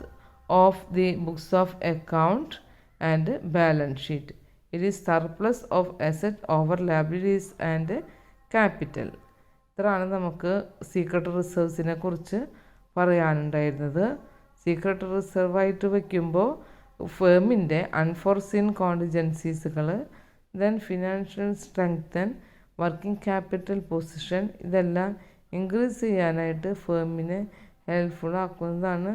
of the books of account and balance sheet. It is surplus of asset over liabilities and capital. ഇത്രയാണ് നമുക്ക് secret റിസർവ്സിനെ കുറിച്ച് പറയാനുണ്ടായിരുന്നത്. Secret റിസർവായിട്ട് വയ്ക്കുമ്പോൾ ഫേമിൻ്റെ unforeseen കോണ്ടിജൻസീസുകൾ, then financial strength, working capital position, ഇതെല്ലാം increase ചെയ്യാനായിട്ട് ഫേമിനെ ഹെൽപ്ഫുൾ ആക്കുന്നതാണ്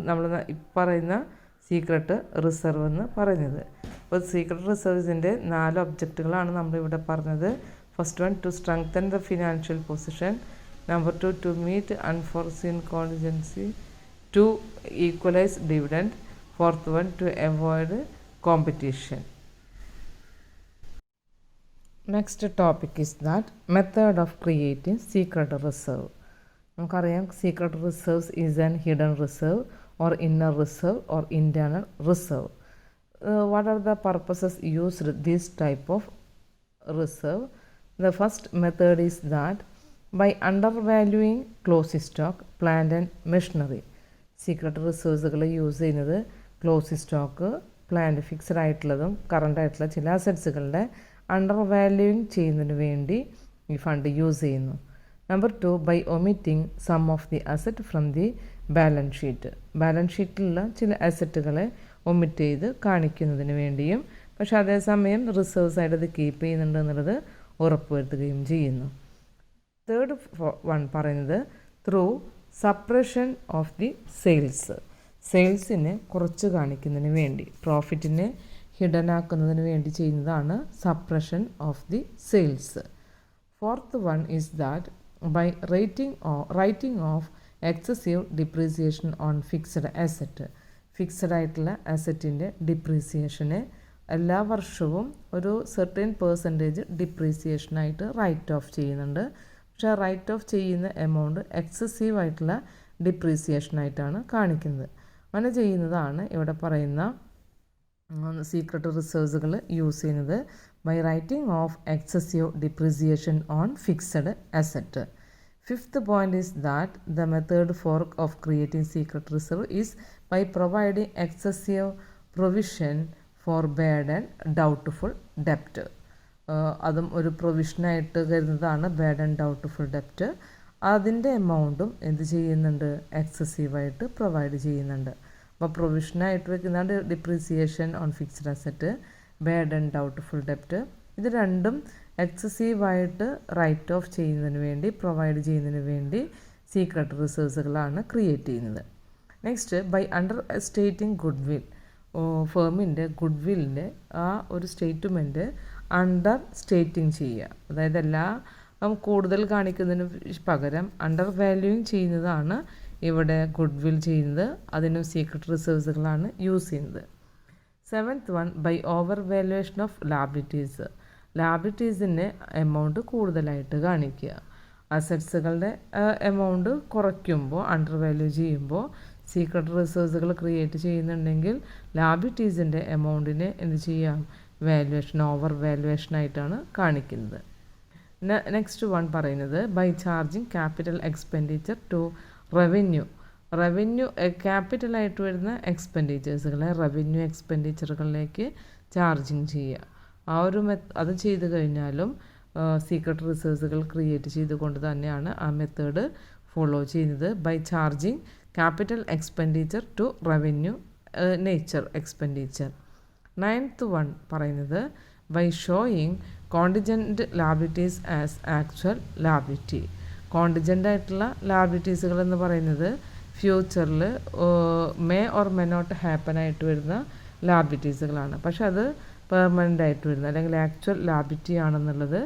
നമ്മൾ പറയുന്ന സീക്രട്ട് റിസർവ് എന്ന് പറയുന്നത്. അപ്പോൾ സീക്രട്ട് റിസർവ്സിൻ്റെ 4 ഒബ്ജക്റ്റുകളാണ് നമ്മളിവിടെ പറഞ്ഞത്. First one, to strengthen the financial position. Number 2, to meet unforeseen contingency. 2, equalise dividend. Fourth one, to avoid competition. Next topic is that method of creating secret reserve. നമുക്കറിയാം secret reserves is an hidden reserve or inner reserve or internal reserve. What are the purposes used this type of reserve? The first method is that by undervaluing closing stock, plant and machinery. Secret reserves use ചെയ്യുന്നത് closing stock, plant, fixed ആയിട്ടുള്ളതും current ആയിട്ടുള്ള ചില അസറ്റ്സുകളുടെ undervaluing ചെയ്യുന്നതിന് വേണ്ടി ഈ fund use ചെയ്യുന്നു. Number 2, by omitting some of the asset from the balance sheet. Balance ഷീറ്റിലുള്ള ചില അസറ്റുകളെ ഒമിറ്റ് ചെയ്ത് കാണിക്കുന്നതിന് വേണ്ടിയും, പക്ഷെ അതേസമയം റിസർവ്സ് ആയിട്ട് ഇത് കീപ്പ് ചെയ്യുന്നുണ്ട് എന്നുള്ളത് ഉറപ്പുവരുത്തുകയും ചെയ്യുന്നു. തേർഡ് വൺ പറയുന്നത് through suppression of the sales. സെയിൽസിനെ കുറച്ച് കാണിക്കുന്നതിന് വേണ്ടി, പ്രോഫിറ്റിനെ ഹിഡൻ ആക്കുന്നതിന് വേണ്ടി ചെയ്യുന്നതാണ് suppression of the sales. Fourth one is that by writing off excessive depreciation on fixed asset. Fixed ആയിട്ടുള്ള അസറ്റിൻ്റെ ഡിപ്രീസിയേഷനെ എല്ലാ വർഷവും ഒരു സെർട്ടൻ പെർസെൻറ്റേജ് ഡിപ്രീസിയേഷനായിട്ട് റൈറ്റ് ഓഫ് ചെയ്യുന്നുണ്ട്. പക്ഷേ റൈറ്റ് ഓഫ് ചെയ്യുന്ന എമൗണ്ട് എക്സസീവ് ആയിട്ടുള്ള ഡിപ്രീസിയേഷനായിട്ടാണ് കാണിക്കുന്നത്. അങ്ങനെ ചെയ്യുന്നതാണ് ഇവിടെ പറയുന്ന സീക്രട്ട് റിസർവ്സുകൾ യൂസ് ചെയ്യുന്നത്. By writing off excessive depreciation on fixed asset. Fifth point is that the method of creating secret reserve is by providing excessive provision for bad and doubtful debt. അതും ഒരു പ്രൊവിഷനായിട്ട് കരുതുന്നതാണ് ബാഡ് ആൻഡ് ഡൗട്ട്ഫുൾ ഡെപ്റ്റ്. അതിൻ്റെ എമൗണ്ടും എന്ത് ചെയ്യുന്നുണ്ട്, എക്സസീവായിട്ട് provide ചെയ്യുന്നുണ്ട്. അപ്പോൾ പ്രൊവിഷനായിട്ട് വെക്കുന്നതാണ് depreciation on fixed asset, bad and doubtful ഡെപ്റ്റ്. ഇത് രണ്ടും എക്സസീവായിട്ട് റൈറ്റ് ഓഫ് ചെയ്യുന്നതിന് വേണ്ടി, പ്രൊവൈഡ് ചെയ്യുന്നതിന് വേണ്ടി സീക്രട്ട് റിസർവ്സുകളാണ് ക്രിയേറ്റ് ചെയ്യുന്നത്. Next, by understating goodwill. ഫേമിൻ്റെ ഗുഡ് വില്ലിൻ്റെ ആ ഒരു സ്റ്റേറ്റ്മെൻറ്റ് അണ്ടർ സ്റ്റേറ്റിംഗ് ചെയ്യുക. അതായത് എല്ലാം കൂടുതൽ കാണിക്കുന്നതിന് പകരം അണ്ടർ വാല്യൂയിങ് ചെയ്യുന്നതാണ് ഇവിടെ ഗുഡ് വിൽ ചെയ്യുന്നത്. അതിനും സീക്രട്ട് റിസർവ്സുകളാണ് യൂസ് ചെയ്യുന്നത്. Seventh one, by overvaluation of liabilities. ലാബിലിറ്റീസിൻ്റെ എമൗണ്ട് കൂടുതലായിട്ട് കാണിക്കുക. അസറ്റ്സുകളുടെ എമൗണ്ട് കുറയ്ക്കുമ്പോൾ, അണ്ടർ വാല്യൂ ചെയ്യുമ്പോൾ സീക്രട്ട് റിസർവ്സുകൾ ക്രിയേറ്റ് ചെയ്യുന്നുണ്ടെങ്കിൽ ലാബിലിറ്റീസിൻ്റെ എമൗണ്ടിനെ എന്ത് ചെയ്യാം, വാല്യുവേഷൻ, ഓവർ വാല്യുവേഷനായിട്ടാണ് കാണിക്കുന്നത്. നെക്സ്റ്റ് വൺ പറയുന്നത് by charging capital expenditure to revenue. ക്യാപിറ്റലായിട്ട് വരുന്ന എക്സ്പെൻഡിച്ചേഴ്സുകളെ റവന്യൂ എക്സ്പെൻഡിച്ചറുകളിലേക്ക് ചാർജിങ് ചെയ്യുക. ആ ഒരു അത് ചെയ്ത് കഴിഞ്ഞാലും സീക്രട്ട് റിസർവ്സുകൾ ക്രിയേറ്റ് ചെയ്തുകൊണ്ട് തന്നെയാണ് ആ മെത്തേഡ് ഫോളോ ചെയ്യുന്നത്. By charging capital expenditure to revenue nature expenditure. Ninth one പറയുന്നത് by showing contingent liabilities as actual liability. Contingent ആയിട്ടുള്ള ലാബിലിറ്റീസുകൾ എന്ന് പറയുന്നത് ഫ്യൂച്ചറിൽ may or may not happen ആയിട്ട് വരുന്ന ലാബിലിറ്റീസുകളാണ്. പക്ഷെ അത് പെർമനൻ്റ് ആയിട്ട് വരുന്നത് അല്ലെങ്കിൽ ആക്ച്വൽ ലാബിലിറ്റി ആണെന്നുള്ളത്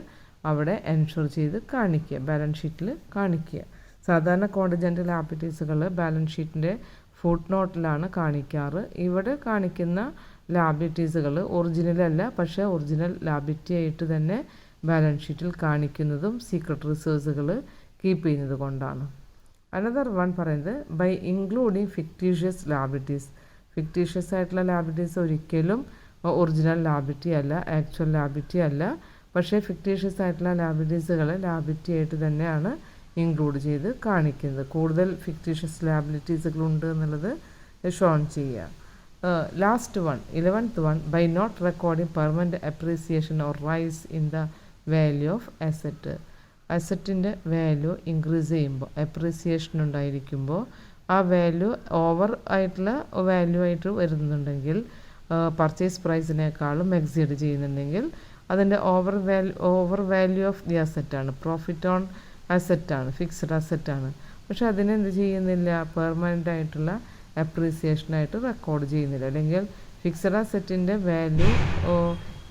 അവിടെ എൻഷുർ ചെയ്ത് കാണിക്കുക, ബാലൻസ് ഷീറ്റിൽ കാണിക്കുക. സാധാരണ കോണ്ടിജൻ്റ് ലാബിലിറ്റീസുകൾ ബാലൻസ് ഷീറ്റിൻ്റെ ഫുട് നോട്ടിലാണ് കാണിക്കാറ്. ഇവിടെ കാണിക്കുന്ന ലാബിലിറ്റീസുകൾ ഒറിജിനലല്ല, പക്ഷേ ഒറിജിനൽ ലാബിലിറ്റി ആയിട്ട് തന്നെ ബാലൻസ് ഷീറ്റിൽ കാണിക്കുന്നതും സീക്രട്ട് റിസർവ്സുകൾ കീപ്പ് ചെയ്യുന്നത് കൊണ്ടാണ്. അനദർ വൺ പറയുന്നത് by including fictitious liabilities. Fictitious ആയിട്ടുള്ള ലാബിലിറ്റീസ് ഒരിക്കലും ഒറിജിനൽ ലാബിലിറ്റി അല്ല, ആക്ച്വൽ ലാബിലിറ്റി അല്ല. പക്ഷേ ഫിക്റ്റീഷ്യസ് ആയിട്ടുള്ള ലാബിലിറ്റീസുകളെ ലാബിലിറ്റി ആയിട്ട് തന്നെയാണ് ഇൻക്ലൂഡ് ചെയ്ത് കാണിക്കുന്നത്. കൂടുതൽ ഫിക്റ്റീഷ്യസ് ലാബിലിറ്റീസുകളുണ്ട് എന്നുള്ളത് ഷോൺ ചെയ്യുക. Last one, 11th one, by not recording permanent appreciation or rise in the value of asset. അസറ്റിൻ്റെ വാല്യൂ ഇൻക്രീസ് ചെയ്യുമ്പോൾ, അപ്രീസിയേഷൻ ഉണ്ടായിരിക്കുമ്പോൾ ആ വാല്യൂ ഓവർ ആയിട്ടുള്ള വാല്യൂ ആയിട്ട് വരുന്നുണ്ടെങ്കിൽ, പർച്ചേസ് പ്രൈസിനേക്കാളും എക്സീഡ് ചെയ്യുന്നുണ്ടെങ്കിൽ അതിൻ്റെ ഓവർ വാല്യൂ ഓഫ് ദി അസറ്റാണ്, പ്രോഫിറ്റ് ഓൺ അസറ്റാണ്, ഫിക്സ്ഡ് അസറ്റാണ്. പക്ഷെ അതിനെന്ത് ചെയ്യുന്നില്ല, പെർമനൻ്റ് ആയിട്ടുള്ള അപ്രീസിയേഷനായിട്ട് റെക്കോർഡ് ചെയ്യുന്നില്ല. അല്ലെങ്കിൽ ഫിക്സഡ് അസറ്റിൻ്റെ വാല്യൂ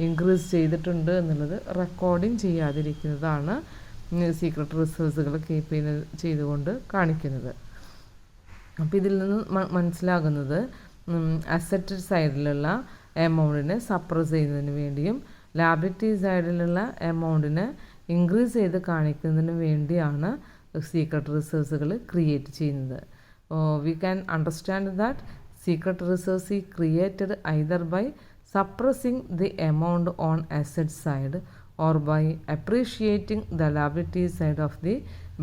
ഇൻക്രീസ് ചെയ്തിട്ടുണ്ട് എന്നുള്ളത് റെക്കോർഡിങ് ചെയ്യാതിരിക്കുന്നതാണ് സീക്രട്ട് റിസർവ്സുകൾ കീപ്പ് ചെയ്തുകൊണ്ട് കാണിക്കുന്നത്. അപ്പോൾ ഇതിൽ നിന്ന് മനസ്സിലാകുന്നത് അസറ്റ് സൈഡിലുള്ള എമൗണ്ടിനെ സപ്രസ് ചെയ്യുന്നതിന് വേണ്ടിയും ലാബിലിറ്റി സൈഡിലുള്ള എമൗണ്ടിനെ ഇൻക്രീസ് ചെയ്ത് കാണിക്കുന്നതിന് വേണ്ടിയാണ് സീക്രട്ട് റിസർവ്സുകൾ ക്രിയേറ്റ് ചെയ്യുന്നത്. We can understand that secret reserves is created either by suppressing the amount on asset side or by appreciating the liability side of the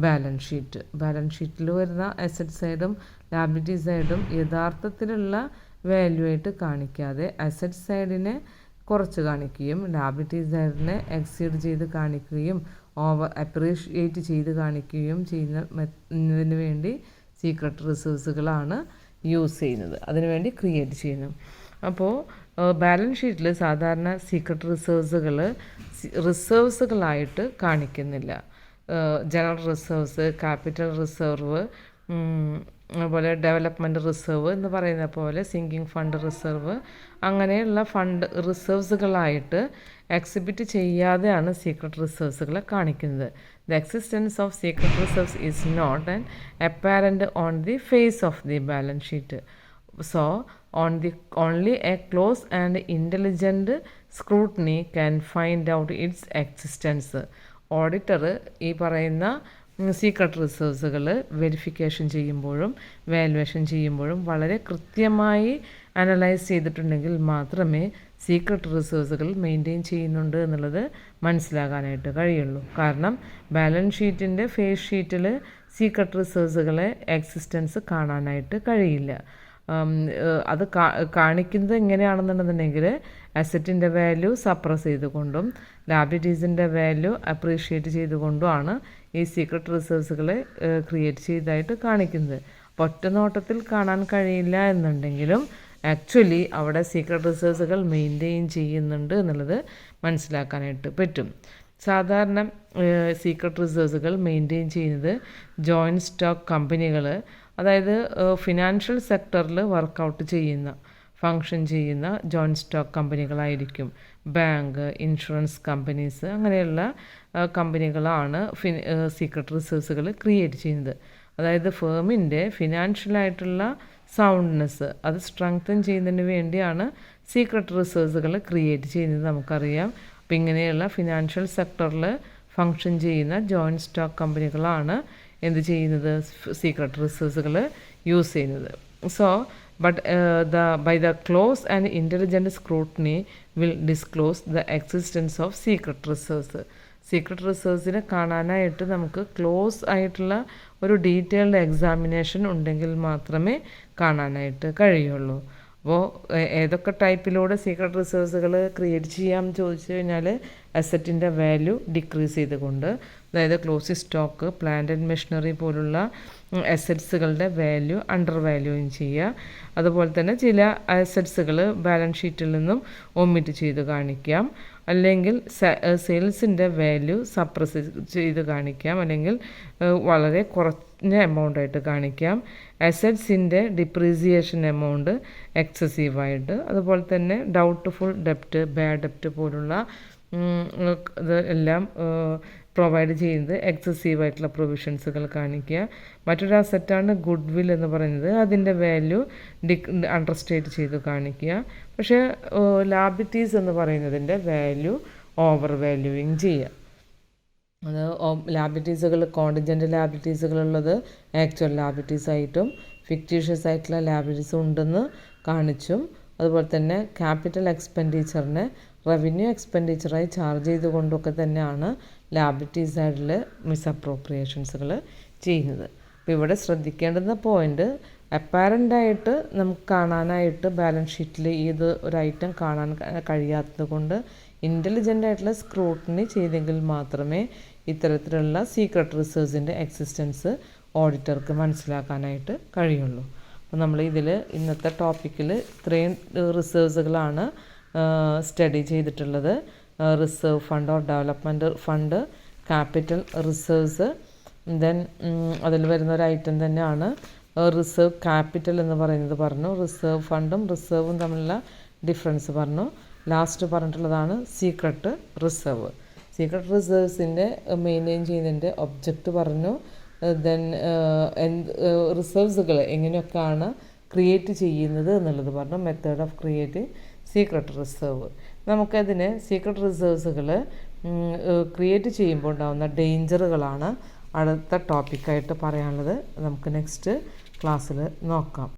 balance sheet. Balance ഷീറ്റിൽ വരുന്ന asset സൈഡും liability സൈഡും യഥാർത്ഥത്തിലുള്ള value ആയിട്ട് കാണിക്കാതെ asset സൈഡിനെ കുറച്ച് കാണിക്കുകയും liability സൈഡിനെ exceed ചെയ്ത് കാണിക്കുകയും അപ്രീഷിയേറ്റ് ചെയ്ത് കാണിക്കുകയും ചെയ്യുന്നതിന് വേണ്ടി സീക്രട്ട് റിസർവ്സുകളാണ് യൂസ് ചെയ്യുന്നത്, അതിനുവേണ്ടി ക്രിയേറ്റ് ചെയ്യുന്നത്. അപ്പോൾ ബാലൻസ് ഷീറ്റിൽ സാധാരണ സീക്രട്ട് റിസർവ്സുകളായിട്ട് കാണിക്കുന്നില്ല. ജനറൽ റിസർവ്സ്, ക്യാപിറ്റൽ റിസർവ്, അതുപോലെ ഡെവലപ്മെൻറ്റ് റിസർവ് എന്ന് പറയുന്ന പോലെ സിങ്കിങ് ഫണ്ട് റിസർവ്, അങ്ങനെയുള്ള ഫണ്ട് റിസർവ്സുകളായിട്ട് എക്സിബിറ്റ് ചെയ്യാതെയാണ് സീക്രട്ട് റിസർവ്സുകളെ കാണിക്കുന്നത്. The existence of secret reserves is not apparent on the face of the balance sheet. So, only a close and intelligent scrutiny can find out its existence. Auditor ഈ പറയുന്ന secret റിസർവ്സുകൾ verification ചെയ്യുമ്പോഴും valuation ചെയ്യുമ്പോഴും വളരെ കൃത്യമായി analyse ചെയ്തിട്ടുണ്ടെങ്കിൽ മാത്രമേ secret റിസർവ്സുകൾ maintain ചെയ്യുന്നുണ്ട് എന്നുള്ളത് മനസ്സിലാകാനായിട്ട് കഴിയുള്ളൂ. കാരണം ബാലൻസ് ഷീറ്റിൻ്റെ ഫേസ് ഷീറ്റിൽ സീക്രട്ട് റിസർവ്സുകളെ എക്സിസ്റ്റൻസ് കാണാനായിട്ട് കഴിയില്ല. അത് കാണിക്കുന്നത് എങ്ങനെയാണെന്നുണ്ടെന്നുണ്ടെങ്കിൽ അസറ്റിൻ്റെ വാല്യൂ സപ്രസ് ചെയ്തുകൊണ്ടും ലാബിലിറ്റീസിൻ്റെ വാല്യൂ അപ്രീഷിയേറ്റ് ചെയ്തുകൊണ്ടുമാണ് ഈ സീക്രട്ട് റിസർവ്സുകളെ ക്രിയേറ്റ് ചെയ്തതായിട്ട് കാണിക്കുന്നത്. ഒറ്റ നോട്ടത്തിൽ കാണാൻ കഴിയില്ല എന്നുണ്ടെങ്കിലും ആക്ച്വലി അവിടെ സീക്രട്ട് റിസർവ്സുകൾ മെയിൻറ്റെയിൻ ചെയ്യുന്നുണ്ട് എന്നുള്ളത് മനസ്സിലാക്കാനായിട്ട് പറ്റും. സാധാരണ സീക്രട്ട് റിസർവ്സുകൾ മെയിൻറ്റെയിൻ ചെയ്യുന്നത് ജോയിൻറ്റ് സ്റ്റോക്ക് കമ്പനികൾ, അതായത് ഫിനാൻഷ്യൽ സെക്ടറിൽ വർക്കൗട്ട് ചെയ്യുന്ന, ഫങ്ഷൻ ചെയ്യുന്ന ജോയിൻറ്റ് സ്റ്റോക്ക് കമ്പനികളായിരിക്കും. ബാങ്ക്, ഇൻഷുറൻസ് കമ്പനീസ്, അങ്ങനെയുള്ള കമ്പനികളാണ് സീക്രട്ട് റിസർവ്സുകൾ ക്രിയേറ്റ് ചെയ്യുന്നത്. അതായത് ഫേമിൻ്റെ ഫിനാൻഷ്യലായിട്ടുള്ള സൗണ്ട്നെസ് അത് സ്ട്രെങ്തൻ ചെയ്യുന്നതിന് വേണ്ടിയാണ് സീക്രട്ട് റിസർവ്സുകൾ ക്രിയേറ്റ് ചെയ്യുന്നത്, നമുക്കറിയാം. അപ്പം ഇങ്ങനെയുള്ള ഫിനാൻഷ്യൽ സെക്ടറിൽ ഫങ്ഷൻ ചെയ്യുന്ന ജോയിൻറ്റ് സ്റ്റോക്ക് കമ്പനികളാണ് എന്ത് ചെയ്യുന്നത്, സീക്രട്ട് റിസർവ്സുകൾ യൂസ് ചെയ്യുന്നത്. So by the close and intelligent scrutiny will disclose the existence of secret reserves. Secret റിസർവ്സിനെ കാണാനായിട്ട് നമുക്ക് ക്ലോസ് ആയിട്ടുള്ള ഒരു ഡീറ്റെയിൽഡ് എക്സാമിനേഷൻ ഉണ്ടെങ്കിൽ മാത്രമേ കാണാനായിട്ട് കഴിയുള്ളൂ. അപ്പോൾ ഏതൊക്കെ ടൈപ്പിലൂടെ സീക്രട്ട് റിസർവ്സുകൾ ക്രിയേറ്റ് ചെയ്യാം ചോദിച്ചു കഴിഞ്ഞാൽ അസറ്റിൻ്റെ വാല്യൂ ഡിക്രീസ് ചെയ്തുകൊണ്ട്, അതായത് closing stock, plant and machinery പോലുള്ള അസറ്റ്സുകളുടെ വാല്യൂ അണ്ടർ വാല്യൂയിങ് ചെയ്യുക. അതുപോലെ തന്നെ ചില അസറ്റ്സുകൾ ബാലൻസ് ഷീറ്റിൽ നിന്നും ഒമിറ്റ് ചെയ്ത് കാണിക്കാം, അല്ലെങ്കിൽ സെയിൽസിൻ്റെ വാല്യൂ സപ്രസ് ചെയ്ത് കാണിക്കാം, അല്ലെങ്കിൽ വളരെ കുറഞ്ഞ എമൗണ്ടായിട്ട് കാണിക്കാം. അസറ്റ്സിൻ്റെ ഡിപ്രീസിയേഷൻ എമൗണ്ട് എക്സസീവായിട്ട്, അതുപോലെ തന്നെ ഡൗട്ട്ഫുൾ ഡെപ്റ്റ്, ബാഡ് ഡെപ്റ്റ് പോലുള്ള ഇത് എല്ലാം പ്രൊവൈഡ് ചെയ്യുന്നത് എക്സസീവായിട്ടുള്ള പ്രൊവിഷൻസുകൾ കാണിക്കുക. മറ്റൊരു അസറ്റാണ് ഗുഡ് വിൽ എന്ന് പറയുന്നത്, അതിൻ്റെ വാല്യൂ അണ്ടർസ്റ്റേറ്റ് ചെയ്ത് കാണിക്കുക. പക്ഷേ ലാബിലിറ്റീസ് എന്ന് പറയുന്നതിൻ്റെ വാല്യൂ ഓവർ വാല്യൂയിങ് ചെയ്യുക. അത് ലാബിലിറ്റീസുകൾ, കോണ്ടിജൻ്റ് ലാബിലിറ്റീസുകളുള്ളത് ആക്ച്വൽ ലാബിലിറ്റീസ് ആയിട്ടും ഫിക്റ്റീഷ്യസ് ആയിട്ടുള്ള ലാബിലിറ്റീസ് ഉണ്ടെന്ന് കാണിച്ചും അതുപോലെ തന്നെ ക്യാപിറ്റൽ എക്സ്പെൻഡിച്ചറിനെ റവന്യൂ എക്സ്പെൻഡിച്ചറായി ചാർജ് ചെയ്തുകൊണ്ടൊക്കെ തന്നെയാണ് ലാബിലിറ്റി സൈഡിൽ മിസ്അപ്രോപ്രിയേഷൻസുകൾ ചെയ്യുന്നത്. അപ്പോൾ ഇവിടെ ശ്രദ്ധിക്കേണ്ടുന്ന പോയിൻ്റ്, അപ്പാരൻ്റായിട്ട് നമുക്ക് കാണാനായിട്ട് ബാലൻസ് ഷീറ്റിൽ ഇത് ഒരു ഐറ്റം കാണാൻ കഴിയാത്തത് കൊണ്ട് ഇൻ്റലിജൻ്റ് ആയിട്ടുള്ള സ്ക്രൂട്ടിനി ചെയ്തെങ്കിൽ മാത്രമേ ഇത്തരത്തിലുള്ള സീക്രട്ട് റിസർവ്സിൻ്റെ എക്സിസ്റ്റൻസ് ഓഡിറ്റർക്ക് മനസ്സിലാക്കാനായിട്ട് കഴിയുള്ളൂ. അപ്പോൾ നമ്മൾ ഇതിൽ ഇന്നത്തെ ടോപ്പിക്കിൽ ഇത്രയും റിസർവ്സുകളാണ് സ്റ്റഡി ചെയ്തിട്ടുള്ളത്. Reserve fund or development fund, capital reserves, then അതിൽ വരുന്ന ഒരു ഐറ്റം തന്നെയാണ് റിസർവ് ക്യാപിറ്റൽ എന്ന് പറയുന്നത് പറഞ്ഞു. റിസർവ് ഫണ്ടും റിസർവും തമ്മിലുള്ള ഡിഫറൻസ് പറഞ്ഞു. ലാസ്റ്റ് പറഞ്ഞിട്ടുള്ളതാണ് സീക്രട്ട് റിസർവ്. സീക്രട്ട് റിസർവ്സിൻ്റെ മെയിൻറ്റെയിൻ ചെയ്യുന്നതിൻ്റെ ഒബ്ജക്റ്റ് പറഞ്ഞു. ദെൻ റിസർവ്സുകൾ എങ്ങനെയൊക്കെയാണ് ക്രിയേറ്റ് ചെയ്യുന്നത് എന്നുള്ളത് പറഞ്ഞു. Method of creating secret reserve. നമുക്കതിന് സീക്രട്ട് റിസർവ്സുകൾ ക്രിയേറ്റ് ചെയ്യുമ്പോൾ ഉണ്ടാകുന്ന ഡേഞ്ചറുകളാണ് അടുത്ത ടോപ്പിക്കായിട്ട് പറയാനുള്ളത്. നമുക്ക് നെക്സ്റ്റ് ക്ലാസ്സിൽ നോക്കാം.